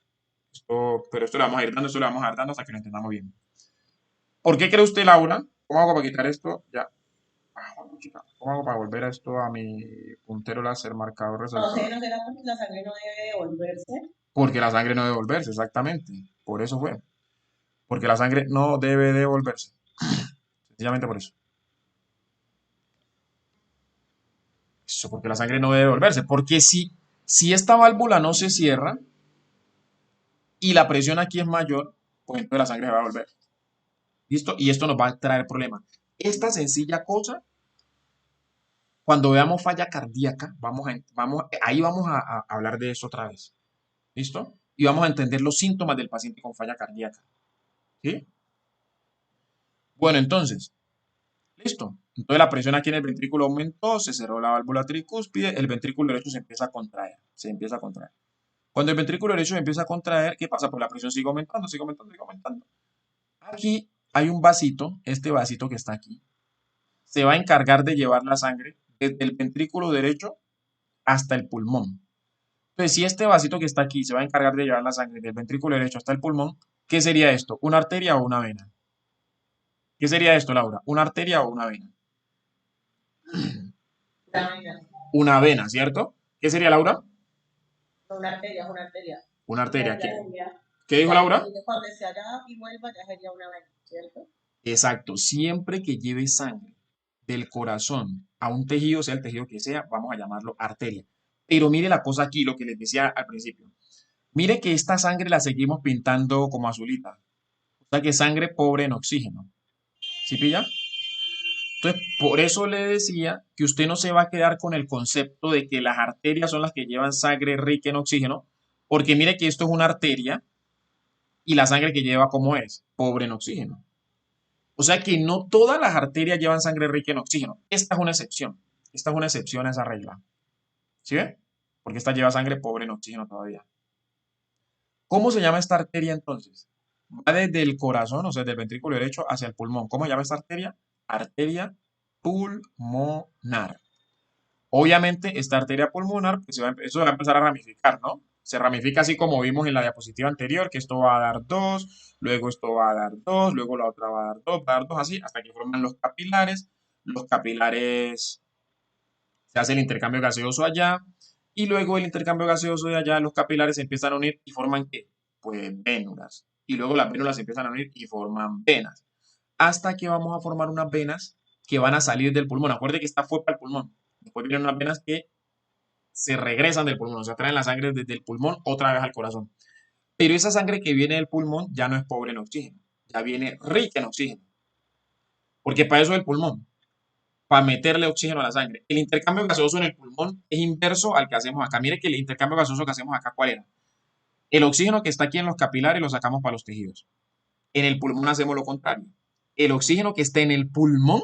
Pero esto le vamos a ir dando, esto le vamos a ir dando hasta que lo entendamos bien. ¿Por qué cree usted, Laura? ¿Cómo hago para quitar esto? Ya. ¿Cómo hago para volver a esto a mi puntero láser, marcador, No sé, resaltador? ¿no será porque la sangre no debe devolverse? Porque la sangre no debe devolverse, exactamente. Por eso fue. Porque la sangre no debe devolverse. Sencillamente por eso. Eso, porque la sangre no debe devolverse. Porque si esta válvula no se cierra y la presión aquí es mayor, pues entonces la sangre se va a devolver. ¿Listo? Y esto nos va a traer problemas. Esta sencilla cosa, cuando veamos falla cardíaca, ahí vamos a hablar de eso otra vez. ¿Listo? Y vamos a entender los síntomas del paciente con falla cardíaca. ¿Sí? Bueno, entonces, listo. Entonces la presión aquí en el ventrículo aumentó, se cerró la válvula tricúspide, el ventrículo derecho se empieza a contraer. Se empieza a contraer. Cuando el ventrículo derecho se empieza a contraer, ¿qué pasa? Pues la presión sigue aumentando, sigue aumentando, sigue aumentando. Aquí hay un vasito, este vasito que está aquí, se va a encargar de llevar la sangre desde el ventrículo derecho hasta el pulmón. Entonces, si este vasito que está aquí se va a encargar de llevar la sangre del ventrículo derecho hasta el pulmón, ¿qué sería esto? ¿Una arteria o una vena? ¿Qué sería esto, Laura? ¿Una arteria o una vena? Una vena, Una vena, ¿cierto? ¿Qué sería, Laura? una arteria, una arteria. Una Ya, arteria. ya, ¿Qué, ya. qué dijo Ya, Laura? entonces cuando se allá y vuelva ya sería una vena, ¿cierto? Exacto. Siempre que lleve sangre del corazón a un tejido, sea el tejido que sea, vamos a llamarlo arteria. Pero mire la cosa aquí, lo que les decía al principio. Mire que esta sangre la seguimos pintando como azulita. O sea que sangre pobre en oxígeno. ¿Sí pilla? Entonces, por eso le decía que usted no se va a quedar con el concepto de que las arterias son las que llevan sangre rica en oxígeno, porque mire que esto es una arteria y la sangre que lleva, ¿cómo es? Pobre en oxígeno. O sea que no todas las arterias llevan sangre rica en oxígeno. Esta es una excepción. Esta es una excepción a esa regla. ¿Sí ve? Porque esta lleva sangre pobre en oxígeno todavía. ¿Cómo se llama esta arteria entonces? Va desde el corazón, o sea, del ventrículo derecho hacia el pulmón. ¿Cómo se llama esta arteria? Arteria pulmonar. Obviamente, esta arteria pulmonar, pues eso va a empezar a ramificar, ¿no? Se ramifica así como vimos en la diapositiva anterior, que esto va a dar dos, luego esto va a dar dos, luego la otra va a dar dos, va a dar dos, así, hasta que forman los capilares. Los capilares se hace el intercambio gaseoso allá, y luego el intercambio gaseoso de allá, los capilares se empiezan a unir y forman ¿qué? Pues vénulas. Y luego las vénulas se empiezan a unir y forman venas. Hasta que vamos a formar unas venas que van a salir del pulmón. Acuérdate que esta fue para el pulmón. Después vienen unas venas que se regresan del pulmón, o sea, traen la sangre desde el pulmón otra vez al corazón. Pero esa sangre que viene del pulmón ya no es pobre en oxígeno, ya viene rica en oxígeno. Porque para eso es el pulmón, para meterle oxígeno a la sangre. El intercambio gaseoso en el pulmón es inverso al que hacemos acá. Mire que el intercambio gaseoso que hacemos acá, ¿cuál era? El oxígeno que está aquí en los capilares lo sacamos para los tejidos. En el pulmón hacemos lo contrario. El oxígeno que está en el pulmón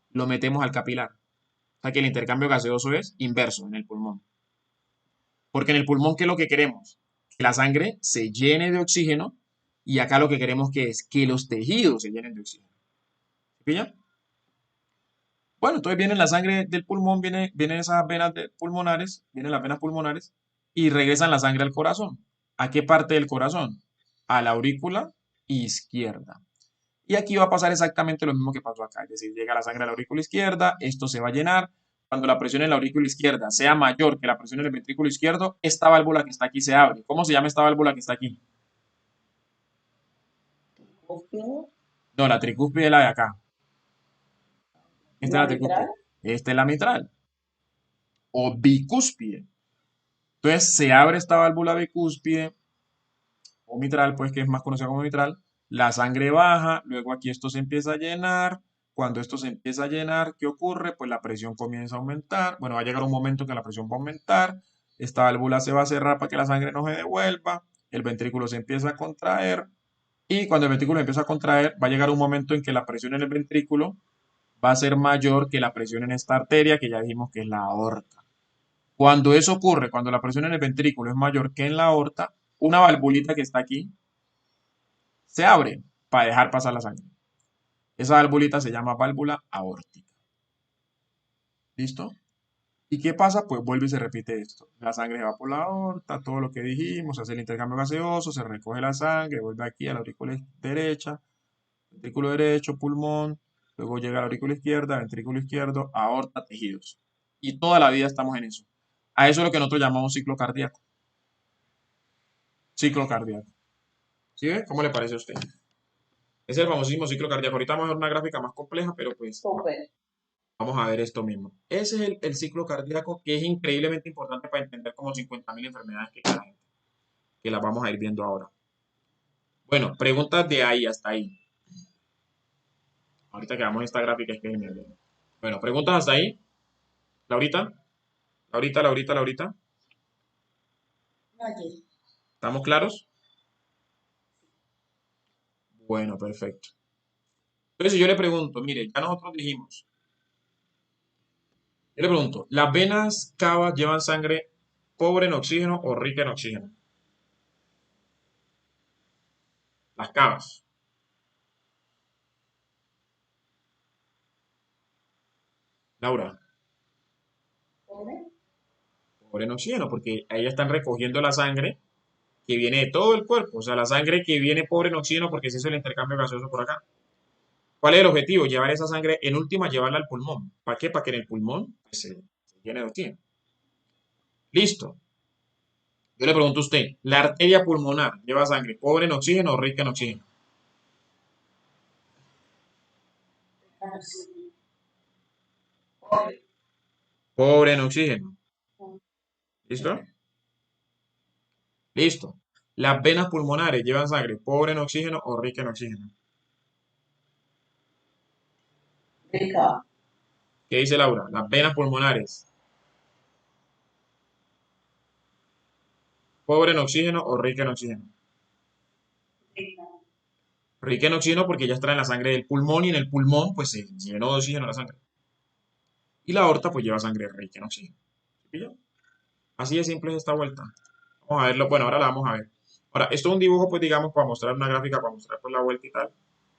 lo metemos al capilar. O sea que el intercambio gaseoso es inverso en el pulmón. Porque en el pulmón, ¿qué es lo que queremos? Que la sangre se llene de oxígeno y acá lo que queremos que es que los tejidos se llenen de oxígeno. ¿Se pilla? Bueno, entonces viene la sangre del pulmón, vienen esas pulmonares, vienen las venas pulmonares y regresan la sangre al corazón. ¿A qué parte del corazón? A la aurícula izquierda. Y aquí va a pasar exactamente lo mismo que pasó acá, es decir, llega la sangre a la aurícula izquierda, esto se va a llenar. Cuando la presión en la aurícula izquierda sea mayor que la presión en el ventrículo izquierdo, esta válvula que está aquí se abre. ¿Cómo se llama esta válvula que está aquí? Tricúspide, No, la tricúspide es la de acá. Esta es la la mitral, tricúspide. Esta es la mitral o bicúspide. Entonces se abre esta válvula bicúspide o mitral, pues que es más conocida como mitral, la sangre baja, luego aquí esto se empieza a llenar, cuando esto se empieza a llenar, ¿qué ocurre? Pues la presión comienza a aumentar, bueno, va a llegar un momento en que la presión va a aumentar, esta válvula se va a cerrar para que la sangre no se devuelva, el ventrículo se empieza a contraer y cuando el ventrículo empieza a contraer, va a llegar un momento en que la presión en el ventrículo va a ser mayor que la presión en esta arteria que ya dijimos que es la aorta. Cuando eso ocurre, cuando la presión en el ventrículo es mayor que en la aorta, una valvulita que está aquí se abre para dejar pasar la sangre. Esa valvulita se llama válvula aórtica. ¿Listo? ¿Y qué pasa? Pues vuelve y se repite esto. La sangre va por la aorta, todo lo que dijimos, se hace el intercambio gaseoso, se recoge la sangre, vuelve aquí a la aurícula derecha, ventrículo derecho, pulmón, luego llega a la aurícula izquierda, ventrículo izquierdo, aorta, tejidos. Y toda la vida estamos en eso. A eso es lo que nosotros llamamos ciclo cardíaco. Ciclo cardíaco. ¿Sí ve? ¿Cómo le parece a usted? Es el famosísimo ciclo cardíaco. Ahorita vamos a ver una gráfica más compleja, pero pues súper. vamos a ver esto mismo. Ese es el ciclo cardíaco que es increíblemente importante para entender como 50.000 enfermedades que cada gente, que las vamos a ir viendo ahora. Bueno, preguntas de ahí hasta ahí. Ahorita que vamos a esta gráfica es que es genial. Bueno, preguntas hasta ahí. Laurita, Laurita. Oye, ¿Estamos claros? Bueno, perfecto. Entonces, si yo le pregunto, mire, ya nosotros dijimos, yo le pregunto, ¿las venas cavas llevan sangre pobre en oxígeno o rica en oxígeno? Las cavas. Laura, pobre, pobre en oxígeno, porque ahí están recogiendo la sangre que viene de todo el cuerpo, o sea, la sangre que viene pobre en oxígeno porque se hizo el intercambio gaseoso por acá. ¿Cuál es el objetivo? Llevar esa sangre, en última, llevarla al pulmón. ¿Para qué? Para que en el pulmón pues, se llene de oxígeno. Listo. Yo le pregunto a usted, ¿la arteria pulmonar lleva sangre pobre en oxígeno o rica en oxígeno? sí, pobre, Pobre en oxígeno. no, ¿Listo? Listo. ¿Las venas pulmonares llevan sangre pobre en oxígeno o rica en oxígeno? rica, ¿Qué dice Laura? ¿Las venas pulmonares pobre en oxígeno o rica en oxígeno? rica, Rica en oxígeno porque ya está en la sangre del pulmón y en el pulmón pues se llenó de oxígeno la sangre. Y la aorta pues lleva sangre rica en oxígeno. ¿Sí pilló? Así de simple es esta vuelta. Vamos a verlo, bueno, ahora la vamos a ver. Ahora, esto es un dibujo pues digamos para mostrar una gráfica, para mostrar pues la vuelta y tal.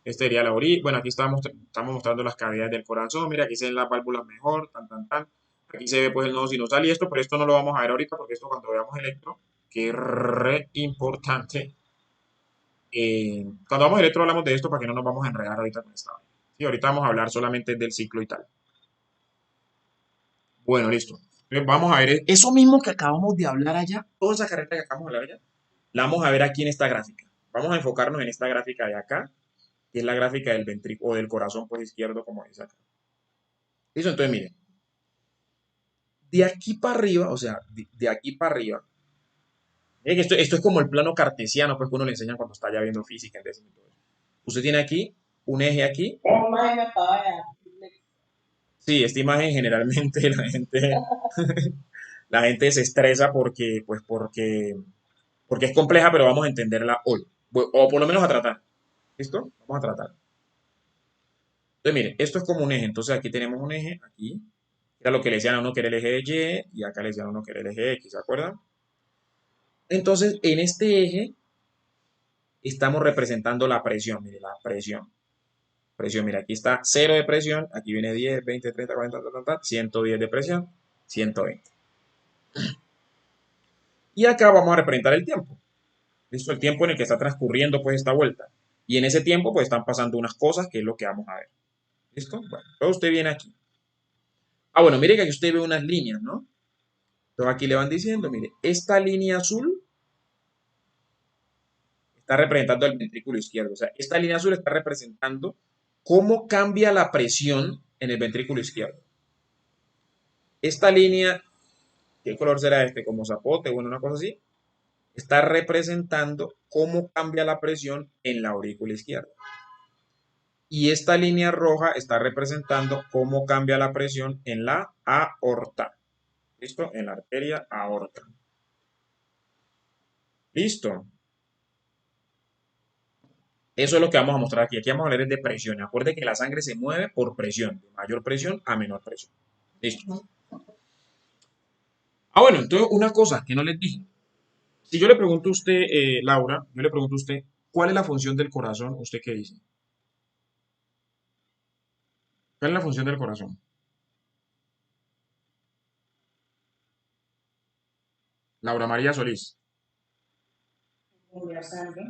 Este sería la orilla, bueno, aquí estamos mostrando las cavidades del corazón, mira, aquí se ven las válvulas mejor, tan. Aquí se ve pues el nodo sinusal y esto, pero esto no lo vamos a ver ahorita porque esto cuando veamos electro, que es re importante. Cuando vamos a electro hablamos de esto para que no nos vamos a enredar ahorita con esta. Sí, ahorita vamos a hablar solamente del ciclo y tal. Bueno, listo. Entonces vamos a ver eso mismo que acabamos de hablar allá, toda esa carrera que acabamos de hablar allá, la vamos a ver aquí en esta gráfica. Vamos a enfocarnos en esta gráfica de acá, que es la gráfica del ventrículo o del corazón pues izquierdo, como dice acá. Listo, entonces miren, de aquí para arriba, o sea, de aquí para arriba, miren que esto es como el plano cartesiano, pues que uno le enseña cuando está ya viendo física, en décimo y todo eso. Usted tiene aquí un eje aquí. es más me acaba de dar. Sí, esta imagen generalmente la gente se estresa porque es compleja, pero vamos a entenderla hoy. O por lo menos a tratar. ¿Listo? Vamos a tratar. Entonces, mire, esto es como un eje. Entonces, aquí tenemos un eje, aquí. Era lo que le decían a uno que era el eje Y y acá le decían a uno que era el eje X, ¿se acuerdan? Entonces, en este eje estamos representando la presión, mire, la presión. Presión, mira, aquí está 0 de presión, aquí viene 10, 20, 30, 40, 110 de presión, 120. Y acá vamos a representar el tiempo. ¿Listo? El tiempo en el que está transcurriendo pues esta vuelta. Y en ese tiempo pues están pasando unas cosas que es lo que vamos a ver. ¿Listo? Bueno, todo usted viene aquí. Ah, bueno, mire que aquí usted ve unas líneas, ¿no? Entonces aquí le van diciendo, mire, esta línea azul está representando el ventrículo izquierdo. O sea, esta línea azul está representando cómo cambia la presión en el ventrículo izquierdo. Esta línea, ¿qué color será este? Como zapote, bueno, una cosa así. Está representando cómo cambia la presión en la aurícula izquierda. Y esta línea roja está representando cómo cambia la presión en la aorta. ¿Listo? En la arteria aorta. ¿Listo? Eso es lo que vamos a mostrar aquí. Aquí vamos a hablar de presión. Acuerde que la sangre se mueve por presión, de mayor presión a menor presión. ¿Listo? Ah, bueno, entonces una cosa que no les dije. Si yo le pregunto a usted, Laura, yo le pregunto a usted, ¿cuál es la función del corazón? ¿Usted qué dice? ¿Cuál es la función del corazón? Laura María Solís. Enviar sangre.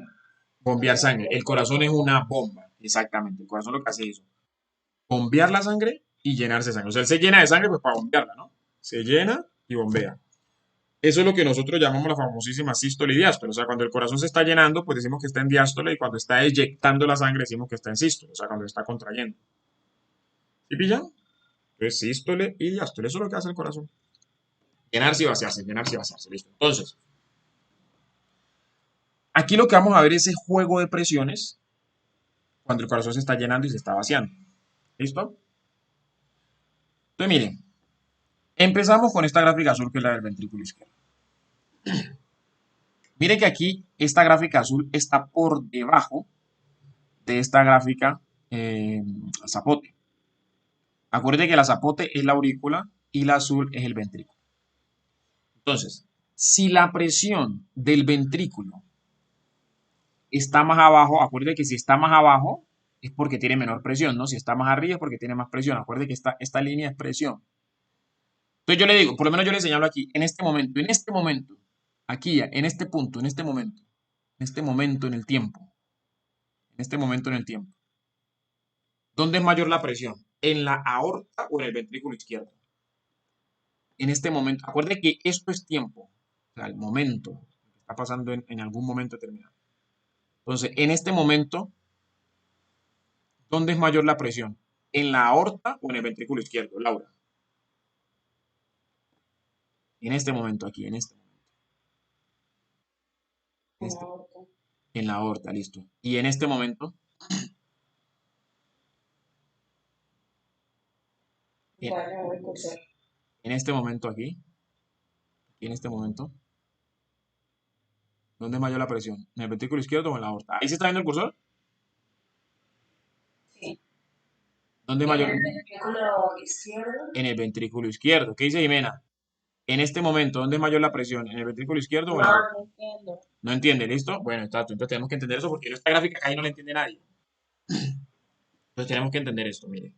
Bombear sangre. El corazón es una bomba. Exactamente. El corazón lo que hace es eso. Bombear la sangre y llenarse de sangre. O sea, él se llena de sangre pues para bombearla, ¿no? Se llena y bombea. Eso es lo que nosotros llamamos la famosísima sístole y diástole. O sea, cuando el corazón se está llenando, pues decimos que está en diástole y cuando está eyectando la sangre decimos que está en sístole. O sea, cuando está contrayendo. ¿Sí pillan? Entonces, sístole y diástole. Eso es lo que hace el corazón. Llenarse y vaciarse, llenarse y vaciarse. Listo. Entonces, aquí lo que vamos a ver es ese juego de presiones cuando el corazón se está llenando y se está vaciando. ¿Listo? Entonces, miren, empezamos con esta gráfica azul que es la del ventrículo izquierdo. Mire que aquí esta gráfica azul está por debajo de esta gráfica zapote. Acuérdate que la zapote es la aurícula y la azul es el ventrículo. Entonces, si la presión del ventrículo está más abajo, acuérdate que si está más abajo es porque tiene menor presión, ¿no? Si está más arriba es porque tiene más presión. Acuérdate que esta línea es presión. Entonces yo le digo, por lo menos yo le señalo aquí, en este momento, aquí ya, en este punto, en este momento en el tiempo, en este momento en el tiempo. ¿Dónde es mayor la presión? ¿En la aorta o en el ventrículo izquierdo? En este momento, acuérdate que esto es tiempo, o sea, el momento, que está pasando en algún momento determinado. Entonces, en este momento, ¿dónde es mayor la presión? ¿En la aorta o en el ventrículo izquierdo, Laura? En este momento, aquí, En la este, aorta. en la aorta, listo. Y en este momento, en, Igual me voy a cursar. en este momento aquí, en este momento, ¿dónde es mayor la presión? ¿En el ventrículo izquierdo o en la aorta? ¿Ahí se está viendo el cursor? Sí. ¿Dónde es En mayor? el ventrículo izquierdo. En el ventrículo izquierdo. ¿Qué dice Jimena? En este momento, ¿dónde es mayor la presión? ¿En el ventrículo izquierdo o en No, la aorta? no entiendo. ¿No entiende? ¿Listo? Bueno, entonces tenemos que entender eso porque esta gráfica acá ahí no la entiende nadie. Entonces tenemos que entender esto, mire.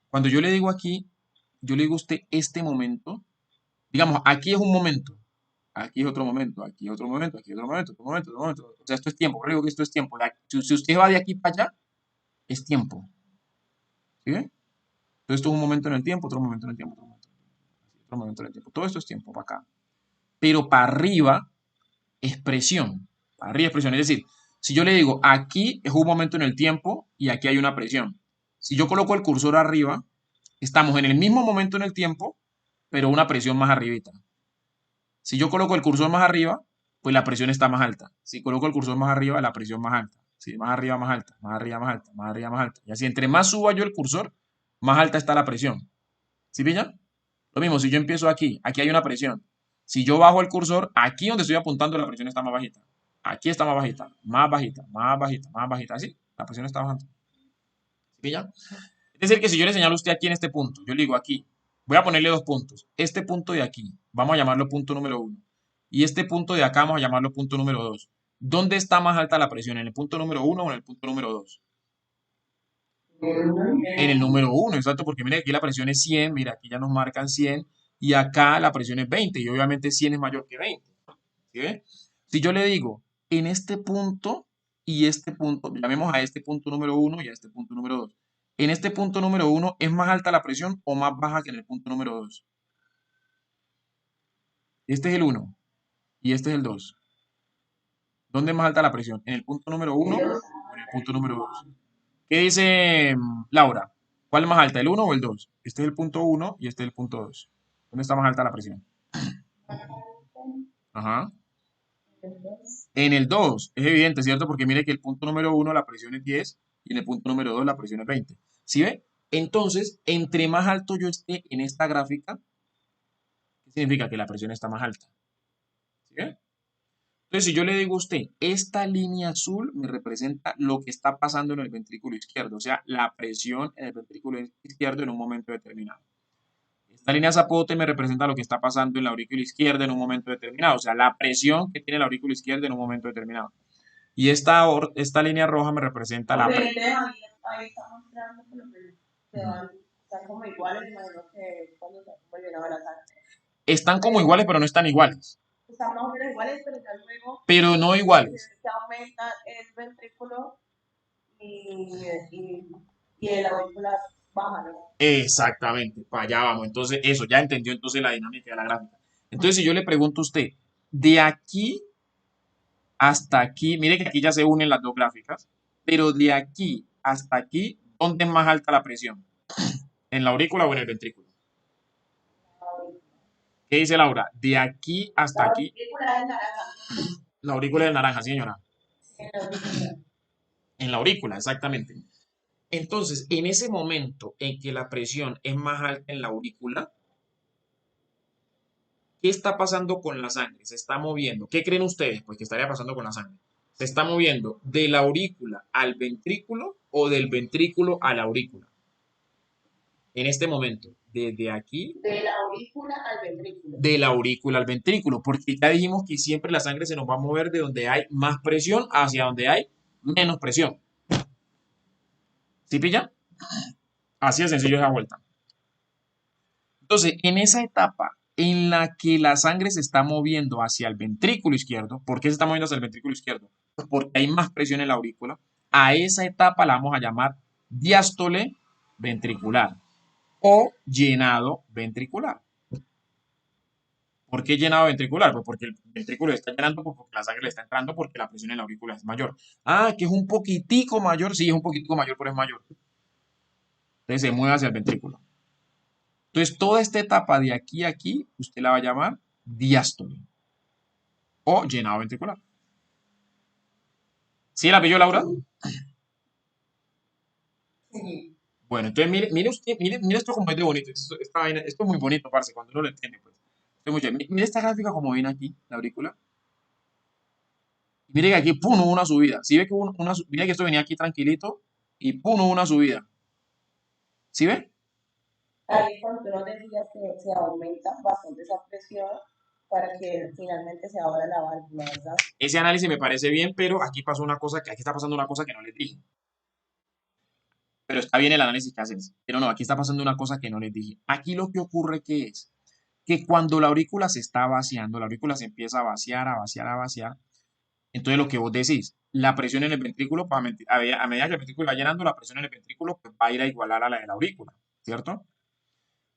Cuando yo le digo aquí, yo le digo a usted este momento, digamos, aquí es un momento, aquí es otro momento, aquí es otro momento, aquí es otro momento, otro momento, otro momento. O sea, esto es tiempo, yo le digo que esto es tiempo. Si usted va de aquí para allá, es tiempo. ¿Sí ve? Entonces esto es un momento en el tiempo, otro momento en el tiempo, otro momento en el tiempo. Todo esto es tiempo para acá. Pero para arriba es presión. Para arriba es presión. Es decir, si yo le digo aquí es un momento en el tiempo y aquí hay una presión. Si yo coloco el cursor arriba, estamos en el mismo momento en el tiempo, pero una presión más arribita. Si yo coloco el cursor más arriba, pues la presión está más alta. Si coloco el cursor más arriba, la presión más alta. Si más arriba, más alta, más arriba, más alta, más arriba, más alta. Y así, entre más suba yo el cursor, más alta está la presión. ¿Sí pillan? Lo mismo, si yo empiezo aquí, aquí hay una presión. Si yo bajo el cursor, aquí donde estoy apuntando, la presión está más bajita. Aquí está más bajita, más bajita, más bajita, más bajita. Así, la presión está bajando. ¿Sí pillan? Es decir, que si yo le señalo a usted aquí en este punto, yo le digo aquí, Voy a ponerle dos puntos. Este punto de aquí, vamos a llamarlo punto número uno. Y este punto de acá vamos a llamarlo punto número dos. ¿Dónde está más alta la presión? ¿En el punto número uno o en el punto número dos? En el número uno, exacto, porque mira, aquí la presión es 100, mira, aquí ya nos marcan 100 y acá la presión es 20 y obviamente 100 es mayor que 20. ¿Sí ve? Si yo le digo, en este punto y este punto, llamemos a este punto número uno y a este punto número 2. En este punto número uno, ¿es más alta la presión o más baja que en el punto número 2? Este es el uno y este es el 2. ¿Dónde es más alta la presión? ¿En el punto número uno o en el punto número 2? ¿Qué dice Laura? ¿Cuál es más alta, el uno o el 2? Este es el punto uno y este es el punto 2. ¿Dónde está más alta la presión? Ajá. En el 2 es evidente, ¿cierto? Porque mire que el punto número uno la presión es 10 y en el punto número 2 la presión es 20. ¿Sí ve? Entonces, entre más alto yo esté en esta gráfica, ¿qué significa? Que la presión está más alta. ¿Sí ve? Entonces, si yo le digo a usted, esta línea azul me representa lo que está pasando en el ventrículo izquierdo, o sea, la presión en el ventrículo izquierdo en un momento determinado. Esta línea zapote me representa lo que está pasando en la aurícula izquierda en un momento determinado, o sea, la presión que tiene la aurícula izquierda en un momento determinado. Y esta línea roja me representa la presión. Ahí está mostrando que lo que se van, están como iguales, imagino que cuando se vuelven a abrazar. Están como iguales, pero no están iguales. Están más o menos iguales, pero ya luego Pero no iguales. se aumenta el ventrículo y, y, y el aurícula baja, ¿no? Exactamente, para allá vamos. Entonces, eso, ya entendió entonces la dinámica de la gráfica. Entonces, si yo le pregunto a usted, de aquí hasta aquí, mire que aquí ya se unen las dos gráficas, pero de aquí hasta aquí, ¿dónde es más alta la presión? ¿En la aurícula o en el ventrículo? ¿Qué dice Laura? De aquí hasta La aquí, aurícula es naranja. la aurícula es naranja, ¿sí, señora? En la aurícula. En la aurícula, exactamente. Entonces, en ese momento en que la presión es más alta en la aurícula, ¿qué está pasando con la sangre? Se está moviendo. ¿Qué creen ustedes? Pues que estaría pasando con la sangre. ¿Se está moviendo de la aurícula al ventrículo o del ventrículo a la aurícula? En este momento, desde aquí, De la aurícula al ventrículo. de la aurícula al ventrículo, porque ya dijimos que siempre la sangre se nos va a mover de donde hay más presión hacia donde hay menos presión. ¿Sí pilla? Así de sencillo esa vuelta. Entonces, en esa etapa en la que la sangre se está moviendo hacia el ventrículo izquierdo, ¿por qué se está moviendo hacia el ventrículo izquierdo? Pues porque hay más presión en la aurícula. A esa etapa la vamos a llamar diástole ventricular o llenado ventricular. ¿Por qué llenado ventricular? Pues porque el ventrículo está llenando, pues porque la sangre le está entrando, porque la presión en la aurícula es mayor. Ah, que es un poquitico mayor, sí, es un poquitico mayor, pero es mayor. Entonces se mueve hacia el ventrículo. Entonces, toda esta etapa de aquí a aquí, usted la va a llamar diástole o llenado ventricular. ¿Sí la pilló, Laura? Sí. Bueno, entonces mire, mire usted, mire esto como es de bonito. Esto es muy bonito, parce, cuando uno lo entiende, pues. Esto es muy chévere. Mire esta gráfica como viene aquí, la aurícula. Y mire que aquí, pum, hubo una subida. ¿Sí ve que hubo mire que esto venía aquí tranquilito y pum, hubo una subida. ¿Sí ve? Ahí cuando tú nos decías que se aumenta bastante esa presión para que finalmente se abra la válvula, ¿verdad? Ese análisis me parece bien, pero aquí pasó una cosa, que aquí está pasando una cosa que no les dije. Pero está bien el análisis que haces. Pero no, aquí está pasando una cosa que no les dije. Aquí lo que ocurre que es que cuando la aurícula se está vaciando, la aurícula se empieza a vaciar, a vaciar, a vaciar. Entonces lo que vos decís, la presión en el ventrículo, a medida que el ventrículo va llenando, la presión en el ventrículo pues, va a ir a igualar a la de la aurícula, ¿cierto?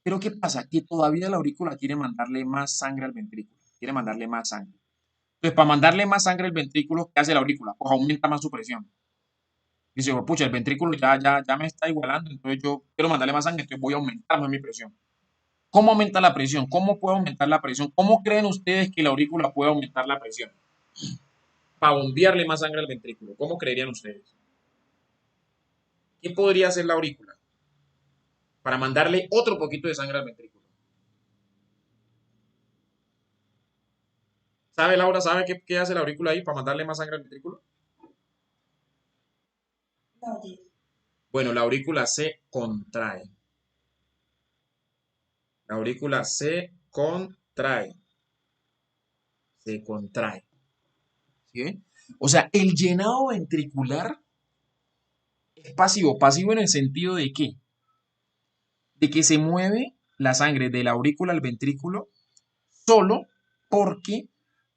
Pero ¿qué pasa? Que todavía la aurícula quiere mandarle más sangre al ventrículo, quiere mandarle más sangre. Entonces, para mandarle más sangre al ventrículo, ¿qué hace la aurícula? Pues aumenta más su presión. Dice, "Oh, pucha, el ventrículo ya me está igualando, entonces yo quiero mandarle más sangre, entonces voy a aumentar más mi presión. ¿Cómo aumenta la presión? ¿Cómo puede aumentar la presión? ¿Cómo creen ustedes que la aurícula puede aumentar la presión? Para bombearle más sangre al ventrículo. ¿Cómo creerían ustedes? ¿Qué podría hacer la aurícula? Para mandarle otro poquito de sangre al ventrículo. ¿Sabe, Laura? ¿Sabe qué hace la aurícula ahí para mandarle más sangre al ventrículo? No, sí. Bueno, la aurícula se contrae. La aurícula se contrae, se contrae. ¿Sí ven? O sea, el llenado ventricular es pasivo. Pasivo en el sentido de que se mueve la sangre de la aurícula al ventrículo solo porque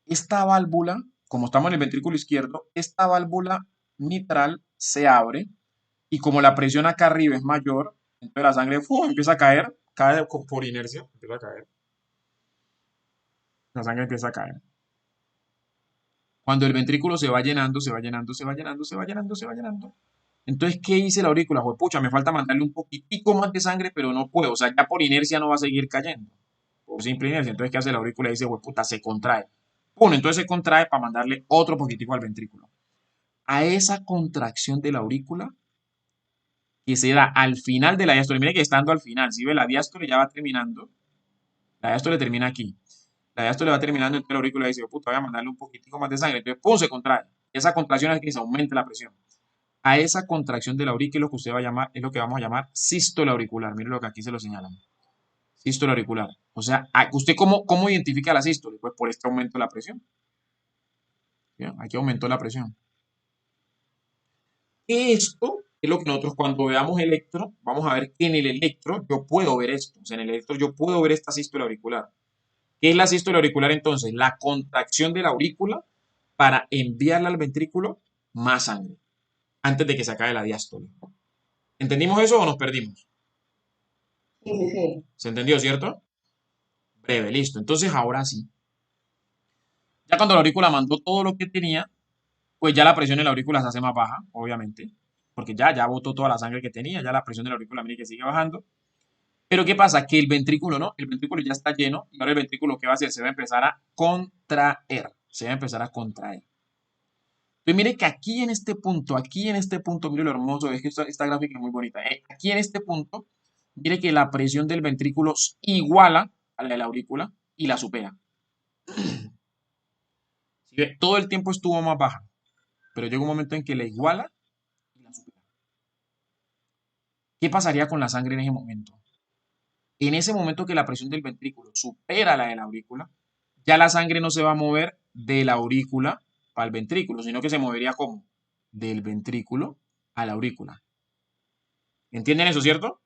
esta válvula, como estamos en el ventrículo izquierdo, esta válvula mitral se abre y como la presión acá arriba es mayor, entonces la sangre empieza a caer, cae por inercia, empieza a caer, la sangre empieza a caer. Cuando el ventrículo se va llenando, se va llenando, se va llenando, se va llenando, se va llenando. Entonces, ¿qué dice la aurícula? Pucha, me falta mandarle un poquitico más de sangre, pero no puedo. O sea, ya por inercia no va a seguir cayendo. Por simple inercia. Entonces, ¿qué hace la aurícula? Dice, puta, se contrae. Pum, entonces se contrae para mandarle otro poquitico al ventrículo. A esa contracción de la aurícula que se da al final de la diástole, mire que estando al final, si ve la diástole ya va terminando, la diástole termina aquí. La diástole va terminando, entonces la aurícula dice, puta, voy a mandarle un poquitico más de sangre. Entonces, pum, se contrae. Esa contracción es que se aumenta la presión. A esa contracción de la aurícula es lo que usted va a llamar, es lo que vamos a llamar sístole auricular. Mire lo que aquí se lo señalan. Sístole auricular. O sea, ¿usted cómo identifica la sístole? Pues por este aumento de la presión. ¿Bien? Aquí aumentó la presión. Esto es lo que nosotros cuando veamos electro, vamos a ver que en el electro yo puedo ver esto. O sea, en el electro yo puedo ver esta sístole auricular. ¿Qué es la sístole auricular entonces? La contracción de la aurícula para enviarle al ventrículo más sangre antes de que se acabe la diástole. ¿Entendimos eso o nos perdimos? Sí, sí, sí. ¿Se entendió, cierto? Breve, listo. Entonces, ahora sí. Ya cuando la aurícula mandó todo lo que tenía, pues ya la presión en la aurícula se hace más baja, obviamente. Porque ya botó toda la sangre que tenía, ya la presión de la aurícula, mire que sigue bajando. Pero ¿qué pasa? Que el ventrículo no, el ventrículo ya está lleno y ahora el ventrículo ¿qué va a hacer? Se va a empezar a contraer, se va a empezar a contraer. Entonces mire que aquí en este punto, mire lo hermoso, es que esta gráfica es muy bonita. Aquí en este punto, mire que la presión del ventrículo iguala a la de la aurícula y la supera. ¿Sí ve? Todo el tiempo estuvo más baja, pero llega un momento en que la iguala y la supera. ¿Qué pasaría con la sangre en ese momento? En ese momento que la presión del ventrículo supera la de la aurícula, ya la sangre no se va a mover de la aurícula para el ventrículo, sino que se movería como del ventrículo a la aurícula. ¿Entienden eso, cierto?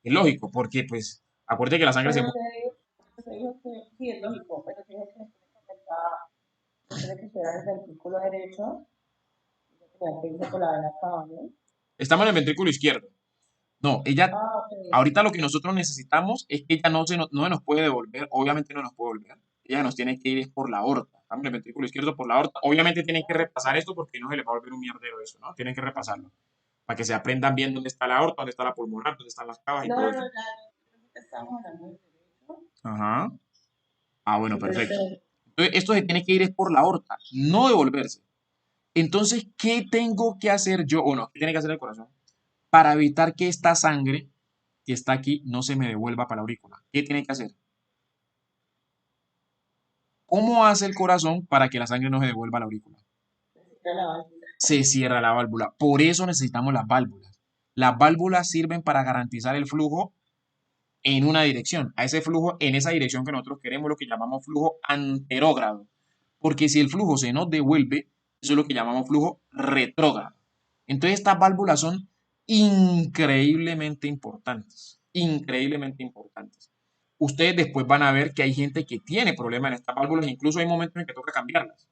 Es lógico, porque pues acuérdate que la sangre se Pero mueve. te digo que sí es lógico, pero te digo que tiene que ser el ventrículo derecho y yo tenía que irse por la vena cava, ¿no? Estamos en el ventrículo izquierdo. No, ella, Ah, ok. ahorita lo que nosotros necesitamos es que ella no nos puede devolver, obviamente no nos puede devolver. Ella nos tiene que ir es por la aorta. Estamos en el ventrículo izquierdo por la aorta. Obviamente tienen que repasar esto porque no se les va a volver un mierdero eso, ¿no? Tienen que repasarlo. Para que se aprendan bien dónde está la aorta, dónde está la pulmonar, dónde están las cavas y No, todo no, no, eso. ya, creo que estamos hablando del derecho. Ajá. Ah, bueno, Entonces, perfecto. Entonces, esto se tiene que ir es por la aorta, no devolverse. Entonces, ¿qué tengo que hacer yo? O no, ¿qué tiene que hacer el corazón? Para evitar que esta sangre que está aquí no se me devuelva para la aurícula. ¿Qué tiene que hacer? ¿Cómo hace el corazón para que la sangre no se devuelva a la aurícula? era la válvula. Se cierra la válvula. Por eso necesitamos las válvulas. Las válvulas sirven para garantizar el flujo en una dirección. A ese flujo, en esa dirección que nosotros queremos, lo que llamamos flujo anterógrado. Porque si el flujo se nos devuelve, eso es lo que llamamos flujo retrógrado. Entonces estas válvulas son increíblemente importantes. Increíblemente importantes. Ustedes después van a ver que hay gente que tiene problemas en estas válvulas, incluso hay momentos en que toca cambiarlas.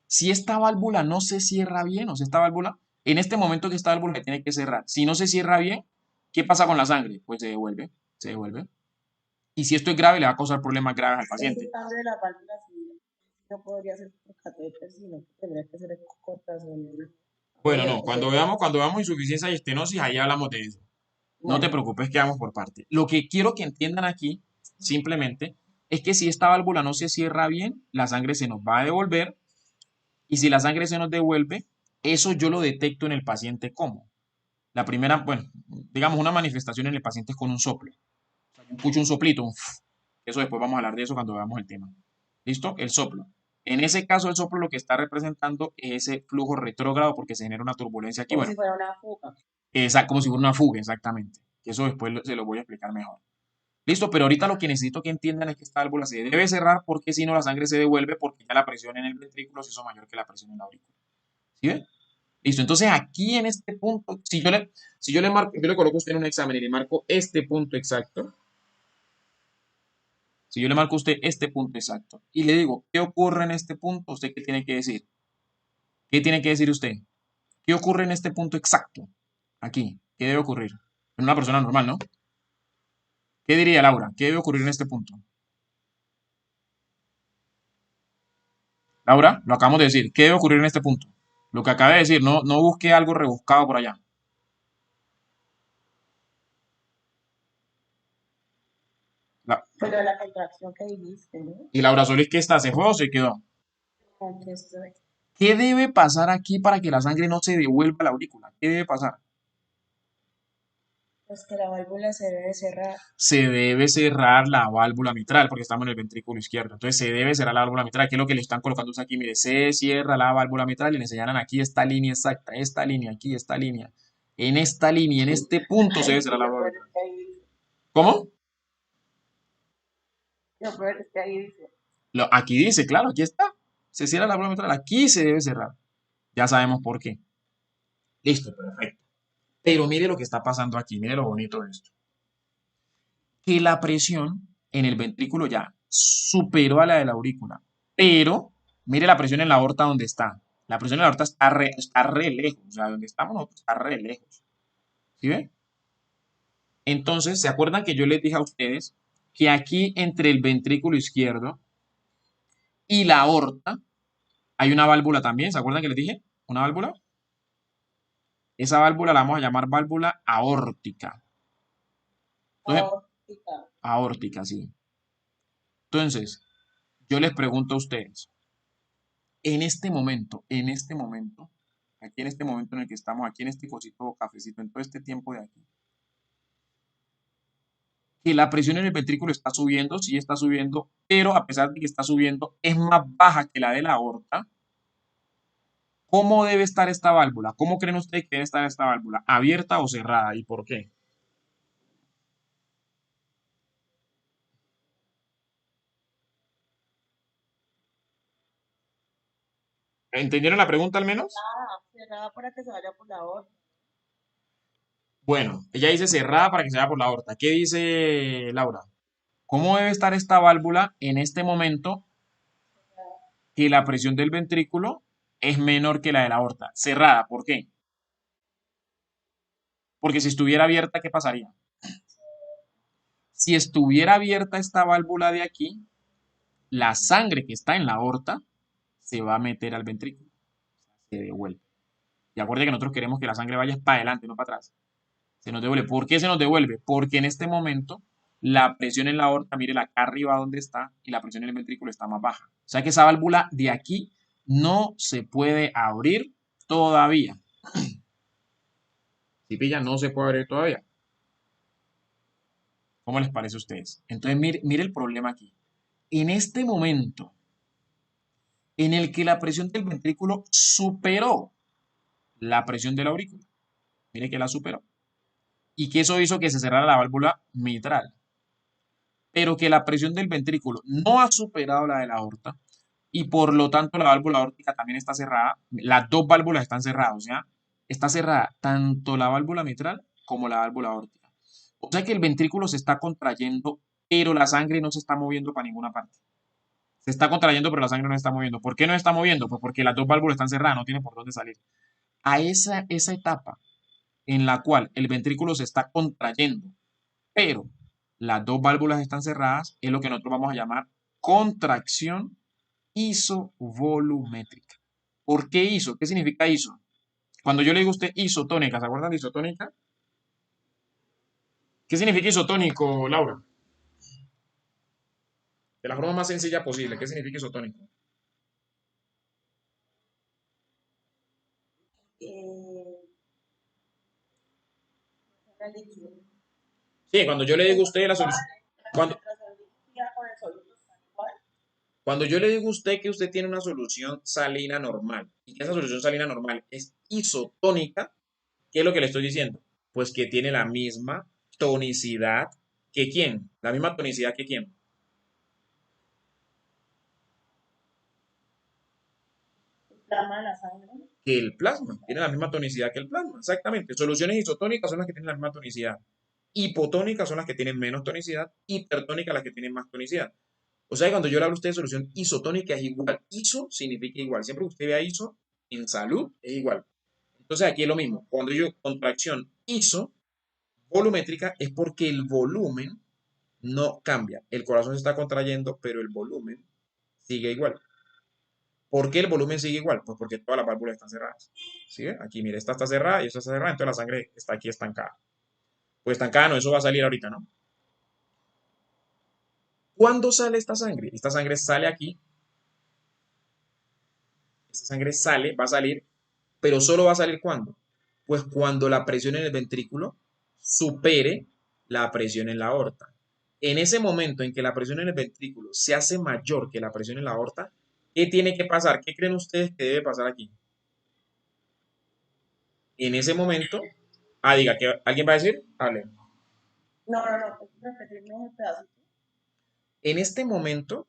Si esta válvula no se cierra bien, o sea, esta válvula, en este momento que esta válvula se tiene que cerrar, si no se cierra bien, ¿qué pasa con la sangre? Pues se devuelve, se devuelve. Y si esto es grave, le va a causar problemas graves al Ese paciente. cambio de la válvula sí, no podría ser por catéter, sino que tendría que ser cortación. Bueno, no, cuando veamos insuficiencia y estenosis, ahí hablamos de eso. No te Bueno, preocupes que vamos por parte. Lo que quiero que entiendan aquí, simplemente, es que si esta válvula no se cierra bien, la sangre se nos va a devolver. Y si la sangre se nos devuelve, eso yo lo detecto en el paciente como. La primera, bueno, digamos una manifestación en el paciente es con un soplo. O sea, yo escucho un soplito, eso después vamos a hablar de eso cuando veamos el tema. ¿Listo? El soplo. En ese caso, el soplo lo que está representando es ese flujo retrógrado porque se genera una turbulencia aquí. como Bueno, si fuera una fuga. como si fuera una fuga, exactamente. Eso después se lo voy a explicar mejor. Listo, pero ahorita lo que necesito que entiendan es que esta válvula se debe cerrar porque si no la sangre se devuelve porque ya la presión en el ventrículo se hizo mayor que la presión en la aurícula. ¿Sí ven? Listo, entonces aquí en este punto, si yo le marco, yo le coloco a usted en un examen y le marco este punto exacto, si yo le marco a usted este punto exacto y le digo, ¿qué ocurre en este punto? ¿Usted qué tiene que decir? ¿Qué tiene que decir usted? ¿Qué ocurre en este punto exacto? Aquí, ¿qué debe ocurrir? En una persona normal, ¿no? ¿Qué diría Laura? ¿Qué debe ocurrir en este punto? Laura, lo acabamos de decir. ¿Qué debe ocurrir en este punto? Lo que acabé de decir, no busque algo rebuscado por allá. La- Pero la contracción que dijiste, ¿no? y Laura Solís, ¿qué está? ¿Se fue o se quedó? Aquí estoy. ¿Qué debe pasar aquí para que la sangre no se devuelva a la aurícula? ¿Qué debe pasar? Pues que la válvula se debe cerrar. Se debe cerrar la válvula mitral porque estamos en el ventrículo izquierdo. Entonces se debe cerrar la válvula mitral, que es lo que le están colocando aquí. Mire, se cierra la válvula mitral y le señalan aquí esta línea exacta, esta línea, aquí, esta línea. En esta línea, en este punto se debe cerrar Y la lo válvula peor es mitral. que ahí dice. ¿Cómo? Lo peor es que ahí dice. Aquí dice, claro, aquí está. Se cierra la válvula mitral, aquí se debe cerrar. Ya sabemos por qué. Listo, perfecto. Pero mire lo que está pasando aquí, mire lo bonito de esto. Que la presión en el ventrículo ya superó a la de la aurícula, pero mire la presión en la aorta donde está. La presión en la aorta está re lejos, o sea, donde estamos nosotros está re lejos. ¿Sí ven? Entonces, ¿se acuerdan que yo les dije a ustedes que aquí entre el ventrículo izquierdo y la aorta hay una válvula también? ¿Se acuerdan que les dije? ¿Una válvula? Esa válvula la vamos a llamar válvula aórtica. Entonces, Aórtica. aórtica, sí. Entonces, yo les pregunto a ustedes, en este momento, aquí en este momento en el que estamos, aquí en este cosito cafecito, en todo este tiempo de aquí, que la presión en el ventrículo está subiendo, sí está subiendo, pero a pesar de que está subiendo, es más baja que la de la aorta. ¿Cómo debe estar esta válvula? ¿Cómo creen ustedes que debe estar esta válvula? ¿Abierta o cerrada? ¿Y por qué? ¿Entendieron la pregunta al menos? Cerrada para que se vaya por la otra. Bueno, ella dice cerrada para que se vaya por la aorta. ¿Qué dice Laura? ¿Cómo debe estar esta válvula en este momento que la presión del ventrículo es menor que la de la aorta? Cerrada, ¿por qué? Porque si estuviera abierta, ¿qué pasaría? Si estuviera abierta esta válvula de aquí, la sangre que está en la aorta se va a meter al ventrículo, se devuelve. Y acuérdense que nosotros queremos que la sangre vaya para adelante, no para atrás. Se nos devuelve. ¿Por qué se nos devuelve? Porque en este momento la presión en la aorta, mire acá arriba donde está, y la presión en el ventrículo está más baja. O sea que esa válvula de aquí no se puede abrir todavía. Si pilla, no se puede abrir todavía. ¿Cómo les parece a ustedes? Entonces, mire el problema aquí. En este momento en el que la presión del ventrículo superó la presión de la aurícula, mire que la superó, y que eso hizo que se cerrara la válvula mitral, pero que la presión del ventrículo no ha superado la de la aorta, y por lo tanto la válvula aórtica también está cerrada, las dos válvulas están cerradas, o sea, está cerrada tanto la válvula mitral como la válvula aórtica. O sea que el ventrículo se está contrayendo, pero la sangre no se está moviendo para ninguna parte. Se está contrayendo, pero la sangre no se está moviendo. ¿Por qué no se está moviendo? Pues porque las dos válvulas están cerradas, no tiene por dónde salir. A esa etapa en la cual el ventrículo se está contrayendo, pero las dos válvulas están cerradas, es lo que nosotros vamos a llamar contracción isovolumétrica. ¿Por qué iso? ¿Qué significa iso? Cuando yo le digo a usted isotónica, ¿se acuerdan de isotónica? ¿Qué significa isotónico, Laura? De la forma más sencilla posible, ¿qué significa isotónico? Eh, era líquido. Sí, cuando yo le Es digo a usted la solución, la cuando, concentración líquida con el sólido está igual. cuando yo le digo a usted que usted tiene una solución salina normal y que esa solución salina normal es isotónica, ¿qué es lo que le estoy diciendo? Pues que tiene la misma tonicidad ¿Que quién? La misma tonicidad que quién. El plasma de la sangre. Que el plasma. Tiene la misma tonicidad que el plasma. Exactamente. Soluciones isotónicas son las que tienen la misma tonicidad. Hipotónicas son las que tienen menos tonicidad. Hipertónicas las que tienen más tonicidad. O sea que cuando yo le hablo a usted de solución isotónica es igual. Iso significa igual. Siempre que usted vea iso en salud es igual. Entonces aquí es lo mismo. Cuando yo contracción iso volumétrica es porque el volumen no cambia. El corazón se está contrayendo, pero el volumen sigue igual. ¿Por qué el volumen sigue igual? Pues porque todas las válvulas están cerradas. ¿Sí ve? Aquí, mire, esta está cerrada y esta está cerrada, entonces la sangre está aquí estancada. Pues estancada no, eso va a salir ahorita, ¿no? ¿Cuándo sale esta sangre? Esta sangre sale aquí, esta sangre sale, va a salir, pero solo va a salir ¿cuándo? Pues cuando la presión en el ventrículo supere la presión en la aorta. En ese momento en que la presión en el ventrículo se hace mayor que la presión en la aorta, ¿qué tiene que pasar? ¿Qué creen ustedes que debe pasar aquí? En ese momento, diga, que alguien va a decir, hable. No, no, no, ¿puedes repetirme ese pedacito? En este momento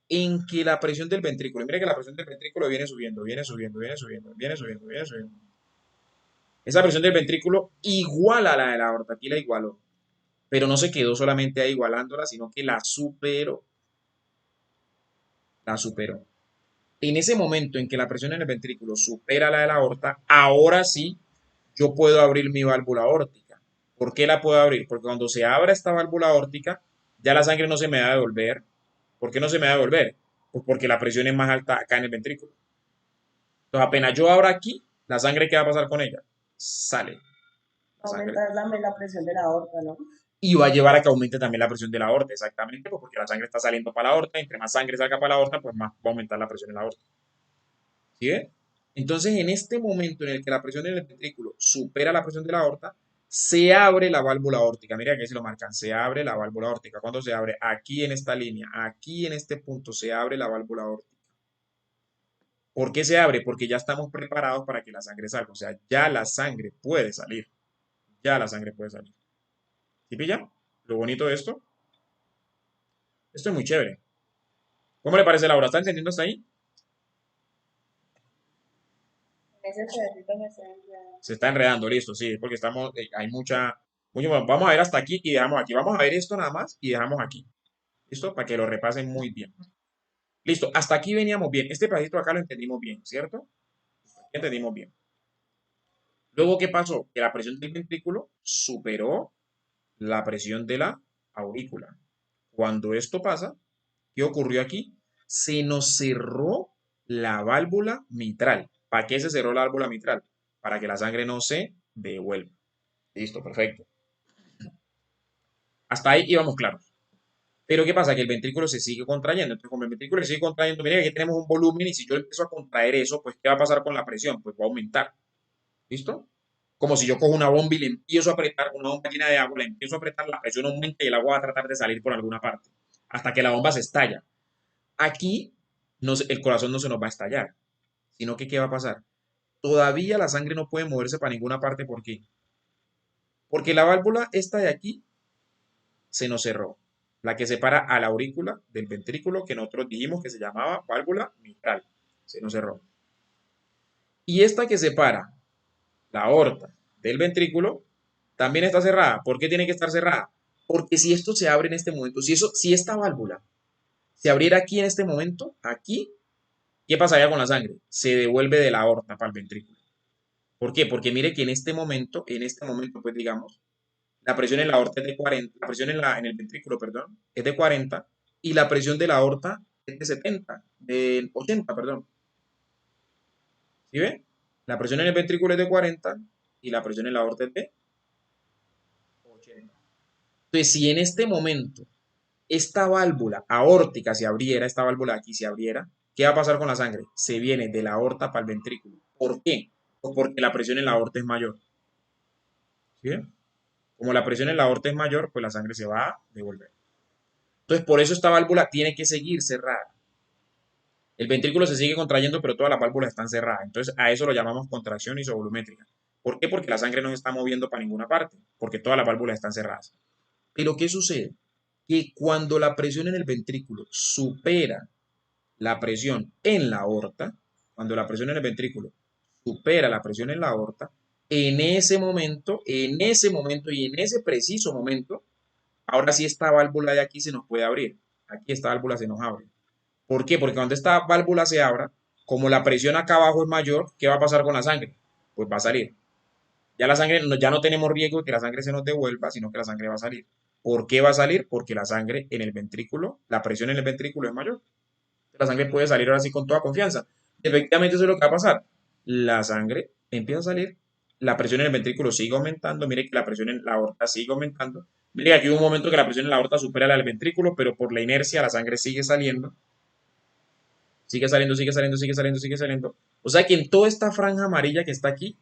en que la presión del ventrículo, mire que la presión del ventrículo viene subiendo, viene subiendo, viene subiendo, viene subiendo, viene subiendo. Esa presión del ventrículo iguala a la de la aorta, aquí la igualó, pero no se quedó solamente ahí igualándola, sino que la superó, la superó. En ese momento en que la presión en el ventrículo supera la de la aorta, ahora sí yo puedo abrir mi válvula aórtica. ¿Por qué la puedo abrir? Porque cuando se abra esta válvula aórtica, ya la sangre no se me va a devolver. ¿Por qué no se me va a devolver? Pues porque la presión es más alta acá en el ventrículo. Entonces, apenas yo abra aquí, la sangre, ¿qué va a pasar con ella? Sale la sangre. Aumentar la presión de la aorta, ¿no? Y va a llevar a que aumente también la presión de la aorta, exactamente, pues porque la sangre está saliendo para la aorta. Entre más sangre salga para la aorta, pues más va a aumentar la presión en la aorta. ¿Sí ve? Entonces, en este momento en el que la presión en el ventrículo supera la presión de la aorta, se abre la válvula aórtica. Mira que se lo marcan, se abre la válvula aórtica. ¿Cuándo se abre? Aquí en esta línea, aquí en este punto se abre la válvula aórtica. ¿Por qué se abre? Porque ya estamos preparados para que la sangre salga. O sea, ya la sangre puede salir. Ya la sangre puede salir. ¿Sí pilla? Lo bonito de esto. Esto es muy chévere. ¿Cómo le parece, Laura? ¿Está entendiendo hasta ahí? En ese pedacito me estoy enviando. Se está enredando, listo, sí, porque estamos, hay bueno, vamos a ver hasta aquí y dejamos aquí. Vamos a ver esto nada más y dejamos aquí. ¿Listo? Para que lo repasen muy bien. Listo, hasta aquí veníamos bien. Este pedacito acá lo entendimos bien, ¿cierto? Entendimos bien. Luego, ¿qué pasó? Que la presión del ventrículo superó la presión de la aurícula. Cuando esto pasa, ¿qué ocurrió aquí? Se nos cerró la válvula mitral. ¿Para qué se cerró la válvula mitral? Para que la sangre no se devuelva. Listo, perfecto. Hasta ahí íbamos claros. Pero ¿qué pasa? Que el ventrículo se sigue contrayendo. Entonces, como el ventrículo se sigue contrayendo, mira que aquí tenemos un volumen y si yo empiezo a contraer eso, pues ¿qué va a pasar con la presión? Pues va a aumentar. ¿Listo? Como si yo cojo una bomba y le empiezo a apretar, una bomba llena de agua, le empiezo a apretar, la presión aumenta y el agua va a tratar de salir por alguna parte, hasta que la bomba se estalla. Aquí el corazón no se nos va a estallar, sino que ¿qué va a pasar? Todavía la sangre no puede moverse para ninguna parte. ¿Por qué? Porque la válvula esta de aquí se nos cerró. La que separa a la aurícula del ventrículo, que nosotros dijimos que se llamaba válvula mitral. Se nos cerró. Y esta que separa la aorta del ventrículo también está cerrada. ¿Por qué tiene que estar cerrada? Porque si esto se abre en este momento, si esta válvula se abriera aquí en este momento, aquí, ¿qué pasaría con la sangre? Se devuelve de la aorta para el ventrículo. ¿Por qué? Porque mire que en este momento, pues digamos, la presión en la aorta es de 40, la presión en el ventrículo, perdón, es de 40 y la presión de la aorta es de 70, de 80, perdón. ¿Sí ve? La presión en el ventrículo es de 40 y la presión en la aorta es de 80. Entonces, si en este momento esta válvula aórtica se abriera, esta válvula aquí se abriera, ¿qué va a pasar con la sangre? Se viene de la aorta para el ventrículo. ¿Por qué? Pues porque la presión en la aorta es mayor. ¿Sí? Como la presión en la aorta es mayor, pues la sangre se va a devolver. Entonces, por eso esta válvula tiene que seguir cerrada. El ventrículo se sigue contrayendo, pero todas las válvulas están cerradas. Entonces, a eso lo llamamos contracción isovolumétrica. ¿Por qué? Porque la sangre no se está moviendo para ninguna parte, porque todas las válvulas están cerradas. Pero ¿qué sucede? Que cuando la presión en el ventrículo supera la presión en la aorta, cuando la presión en el ventrículo supera la presión en la aorta, en ese momento y en ese preciso momento, ahora sí esta válvula de aquí se nos puede abrir. Aquí esta válvula se nos abre. ¿Por qué? Porque cuando esta válvula se abra, como la presión acá abajo es mayor, ¿qué va a pasar con la sangre? Pues va a salir. Ya la sangre, ya no tenemos riesgo de que la sangre se nos devuelva, sino que la sangre va a salir. ¿Por qué va a salir? Porque la sangre en el ventrículo, la presión en el ventrículo es mayor. La sangre puede salir ahora sí con toda confianza. Efectivamente, eso es lo que va a pasar. La sangre empieza a salir, la presión en el ventrículo sigue aumentando. Mire que la presión en la aorta sigue aumentando. Mire que aquí hubo un momento que la presión en la aorta supera la del ventrículo, pero por la inercia la sangre sigue saliendo, sigue saliendo, sigue saliendo, sigue saliendo, sigue saliendo. O sea que en toda esta franja amarilla que está aquí,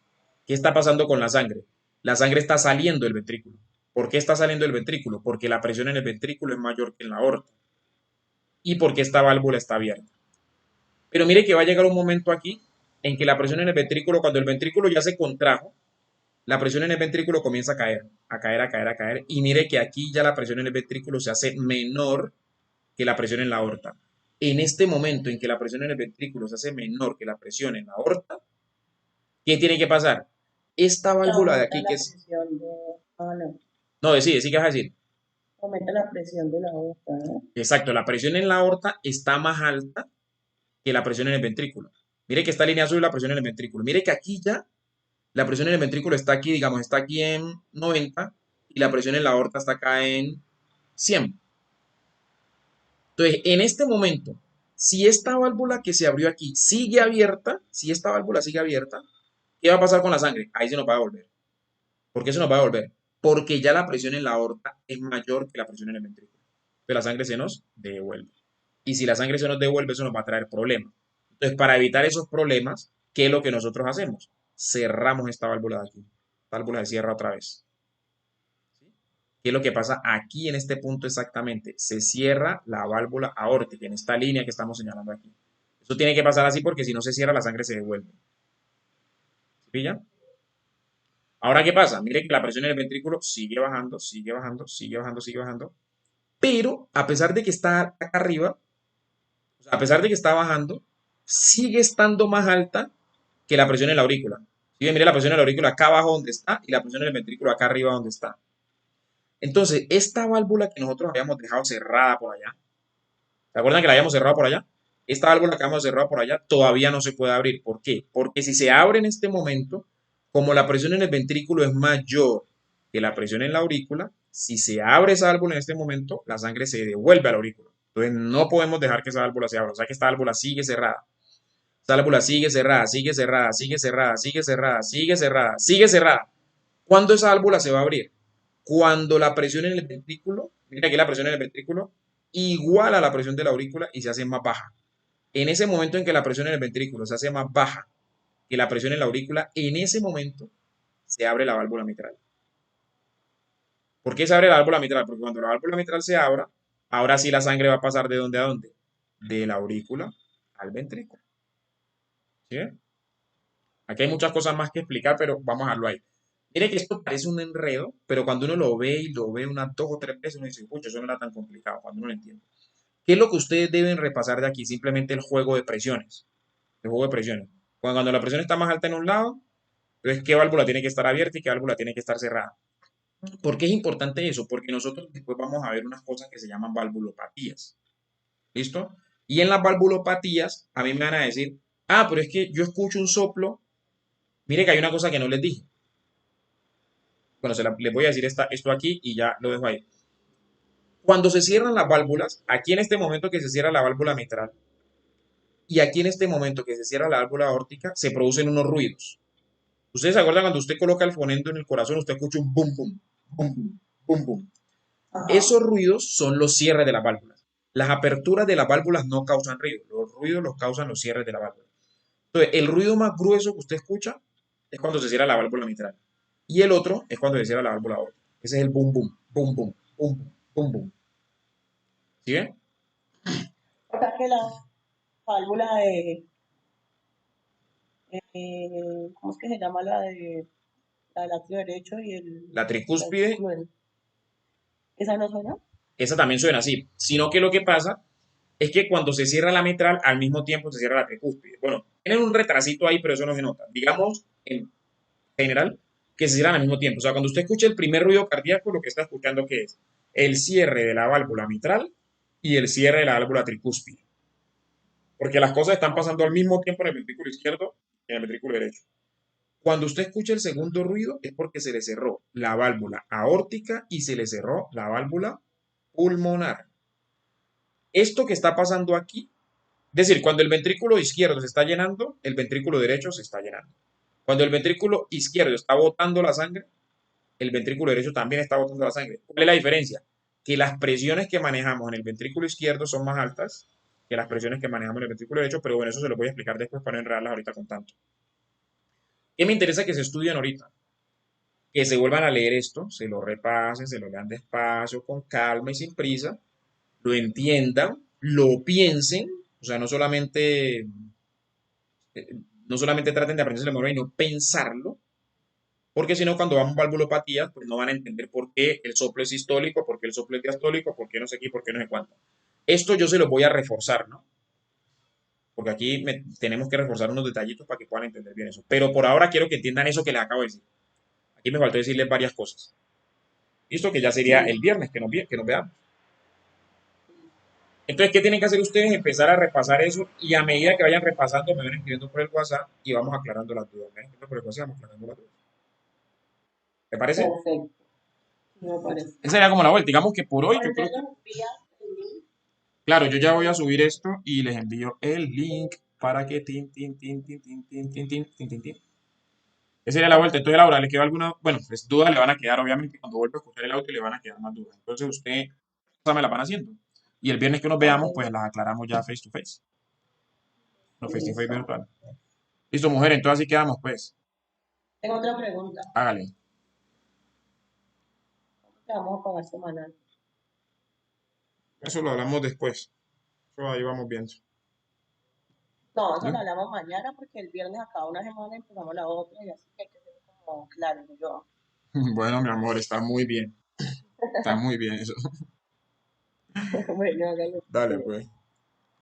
¿qué está pasando con la sangre? La sangre está saliendo del ventrículo. ¿Por qué está saliendo del ventrículo? Porque la presión en el ventrículo es mayor que en la aorta y porque esta válvula está abierta. Pero mire que va a llegar un momento aquí en que la presión en el ventrículo, cuando el ventrículo ya se contrajo, la presión en el ventrículo comienza a caer, a caer, a caer, a caer. Y mire que aquí ya la presión en el ventrículo se hace menor que la presión en la aorta. En este momento en que la presión en el ventrículo se hace menor que la presión en la aorta, ¿qué tiene que pasar? Esta Y válvula de aumenta aquí que la es... presión de... Ah, no. No, decide, sí que vas a decir. Aumenta la presión de la boca, ¿no? Exacto, la presión en la aorta está más alta que la presión en el ventrículo. Mire que esta línea azul es la presión en el ventrículo. Mire que aquí ya la presión en el ventrículo está aquí, digamos, está aquí en 90 y la presión en la aorta está acá en 100. Entonces, en este momento, si esta válvula que se abrió aquí sigue abierta, si esta válvula sigue abierta, ¿qué va a pasar con la sangre? Ahí se nos va a devolver. ¿Por qué se nos va a devolver? Porque ya la presión en la aorta es mayor que la presión en el ventrículo. Entonces la sangre se nos devuelve. Y si la sangre se nos devuelve, eso nos va a traer problemas. Entonces, para evitar esos problemas, ¿qué es lo que nosotros hacemos? Cerramos esta válvula de aquí. Esta válvula se cierra otra vez. ¿Qué es lo que pasa aquí en este punto exactamente? Se cierra la válvula aórtica en esta línea que estamos señalando aquí. Eso tiene que pasar así porque si no se cierra la sangre se devuelve. ¿Se pilla? Ahora, ¿qué pasa? Mire que la presión en el ventrículo sigue bajando, sigue bajando, sigue bajando, sigue bajando. Pero a pesar de que está acá arriba, o sea, a pesar de que está bajando, sigue estando más alta que la presión en la aurícula. ¿Sí? Mire la presión en la aurícula acá abajo donde está y la presión en el ventrículo acá arriba donde está. Entonces, esta válvula que nosotros habíamos dejado cerrada por allá, ¿se acuerdan que la habíamos cerrado por allá? Esta válvula que habíamos cerrado por allá todavía no se puede abrir. ¿Por qué? Porque si se abre en este momento, como la presión en el ventrículo es mayor que la presión en la aurícula, si se abre esa válvula en este momento, la sangre se devuelve a la aurícula. Entonces no podemos dejar que esa válvula se abra. O sea que esta válvula sigue cerrada. Esta válvula sigue cerrada, sigue cerrada, sigue cerrada, sigue cerrada, sigue cerrada, sigue cerrada. ¿Cuándo esa válvula se va a abrir? Cuando la presión en el ventrículo, mira aquí la presión en el ventrículo, igual a la presión de la aurícula y se hace más baja. En ese momento en que la presión en el ventrículo se hace más baja que la presión en la aurícula, en ese momento se abre la válvula mitral. ¿Por qué se abre la válvula mitral? Porque cuando la válvula mitral se abra, ahora sí la sangre va a pasar de dónde a dónde? De la aurícula al ventrículo. ¿Sí? Aquí hay muchas cosas más que explicar, pero vamos a dejarlo ahí. Mire que esto parece un enredo, pero cuando uno lo ve y lo ve unas 2 o 3 veces, uno dice, pucha, eso no era tan complicado, cuando uno lo entiende. ¿Qué es lo que ustedes deben repasar de aquí? Simplemente el juego de presiones. El juego de presiones. Cuando la presión está más alta en un lado, entonces qué válvula tiene que estar abierta y qué válvula tiene que estar cerrada. ¿Por qué es importante eso? Porque nosotros después vamos a ver unas cosas que se llaman valvulopatías. ¿Listo? Y en las valvulopatías, a mí me van a decir, ah, pero es que yo escucho un soplo. Mire que hay una cosa que no les dije. Bueno, les voy a decir esto aquí y ya lo dejo ahí. Cuando se cierran las válvulas, aquí en este momento que se cierra la válvula mitral y aquí en este momento que se cierra la válvula aórtica, se producen unos ruidos. ¿Ustedes se acuerdan cuando usted coloca el fonendo en el corazón, usted escucha un boom, boom, boom, boom, boom, boom? Ajá. Esos ruidos son los cierres de las válvulas. Las aperturas de las válvulas no causan ruido, los ruidos los causan los cierres de la válvula. Entonces, el ruido más grueso que usted escucha es cuando se cierra la válvula mitral. Y el otro es cuando se cierra la válvula aórtica. Ese es el boom, boom, boom, boom, boom, boom, boom, boom. ¿Sí ven? O sea que la válvula de, ¿cómo es que se llama la de la del atrio derecho y el La tricúspide, ventrículo derecho? ¿Esa no suena? Esa también suena así, sino que lo que pasa es que cuando se cierra la mitral, al mismo tiempo se cierra la tricúspide. Bueno, tienen un retrasito ahí, pero eso no se nota. Digamos, en general, que se cierran al mismo tiempo. O sea, cuando usted escucha el primer ruido cardíaco, lo que está escuchando, ¿qué es? El cierre de la válvula mitral y el cierre de la válvula tricúspide. Porque las cosas están pasando al mismo tiempo en el ventrículo izquierdo y en el ventrículo derecho. Cuando usted escucha el segundo ruido es porque se le cerró la válvula aórtica y se le cerró la válvula pulmonar. Esto que está pasando aquí, es decir, cuando el ventrículo izquierdo se está llenando, el ventrículo derecho se está llenando. Cuando el ventrículo izquierdo está botando la sangre, el ventrículo derecho también está botando la sangre. ¿Cuál es la diferencia? Que las presiones que manejamos en el ventrículo izquierdo son más altas que las presiones que manejamos en el ventrículo derecho, pero bueno, eso se lo voy a explicar después para no enredarlas ahorita con tanto. ¿Qué me interesa que se estudien ahorita? Que se vuelvan a leer esto, se lo repasen, se lo lean despacio, con calma y sin prisa, lo entiendan, lo piensen, o sea, no solamente traten de aprenderse la memoria, sino pensarlo, porque si no, cuando vamos a valvulopatías, pues no van a entender por qué el soplo es sistólico, por qué el soplo es diastólico, por qué no sé qué, por qué no sé cuánto. Esto yo se lo voy a reforzar, ¿no? Porque aquí tenemos que reforzar unos detallitos para que puedan entender bien eso. Pero por ahora quiero que entiendan eso que les acabo de decir. Aquí me faltó decirles varias cosas. Listo, que ya sería Sí, el viernes que nos veamos. listo. Entonces, ¿qué tienen que hacer ustedes? Empezar a repasar eso y a medida que vayan repasando, me van escribiendo por el WhatsApp y vamos aclarando las dudas. Me van escribiendo por el WhatsApp y vamos aclarando las dudas. ¿Te parece? Perfecto. Sí, me Listo. parece. Esa sería como la vuelta. Digamos que por hoy Bueno, yo creo entonces que, nos envías el link. claro, yo ya voy a subir esto y les envío el link para que tin. Esa sería la vuelta. Entonces, Laura, ¿le quedó alguna? Bueno, pues dudas le van a quedar, obviamente, cuando vuelva a escuchar el audio le van a quedar más dudas. Entonces, usted, esa me la van haciendo. Y el viernes que nos Ok, veamos, pues las aclaramos ya face to face. No face to face listo. virtual. Listo, mujer, entonces así quedamos, pues. Tengo otra pregunta. Hágale. ¿Cuánto te vamos a pagar semanal? Eso lo hablamos después. Eso ahí vamos viendo. No, eso lo ¿Sí? hablamos mañana porque el viernes acaba una semana y empezamos la otra y así que hay que ser como claro, digo yo. Bueno, mi amor, está muy bien. Está muy bien eso. Bueno, hágale Dale, pues. pues.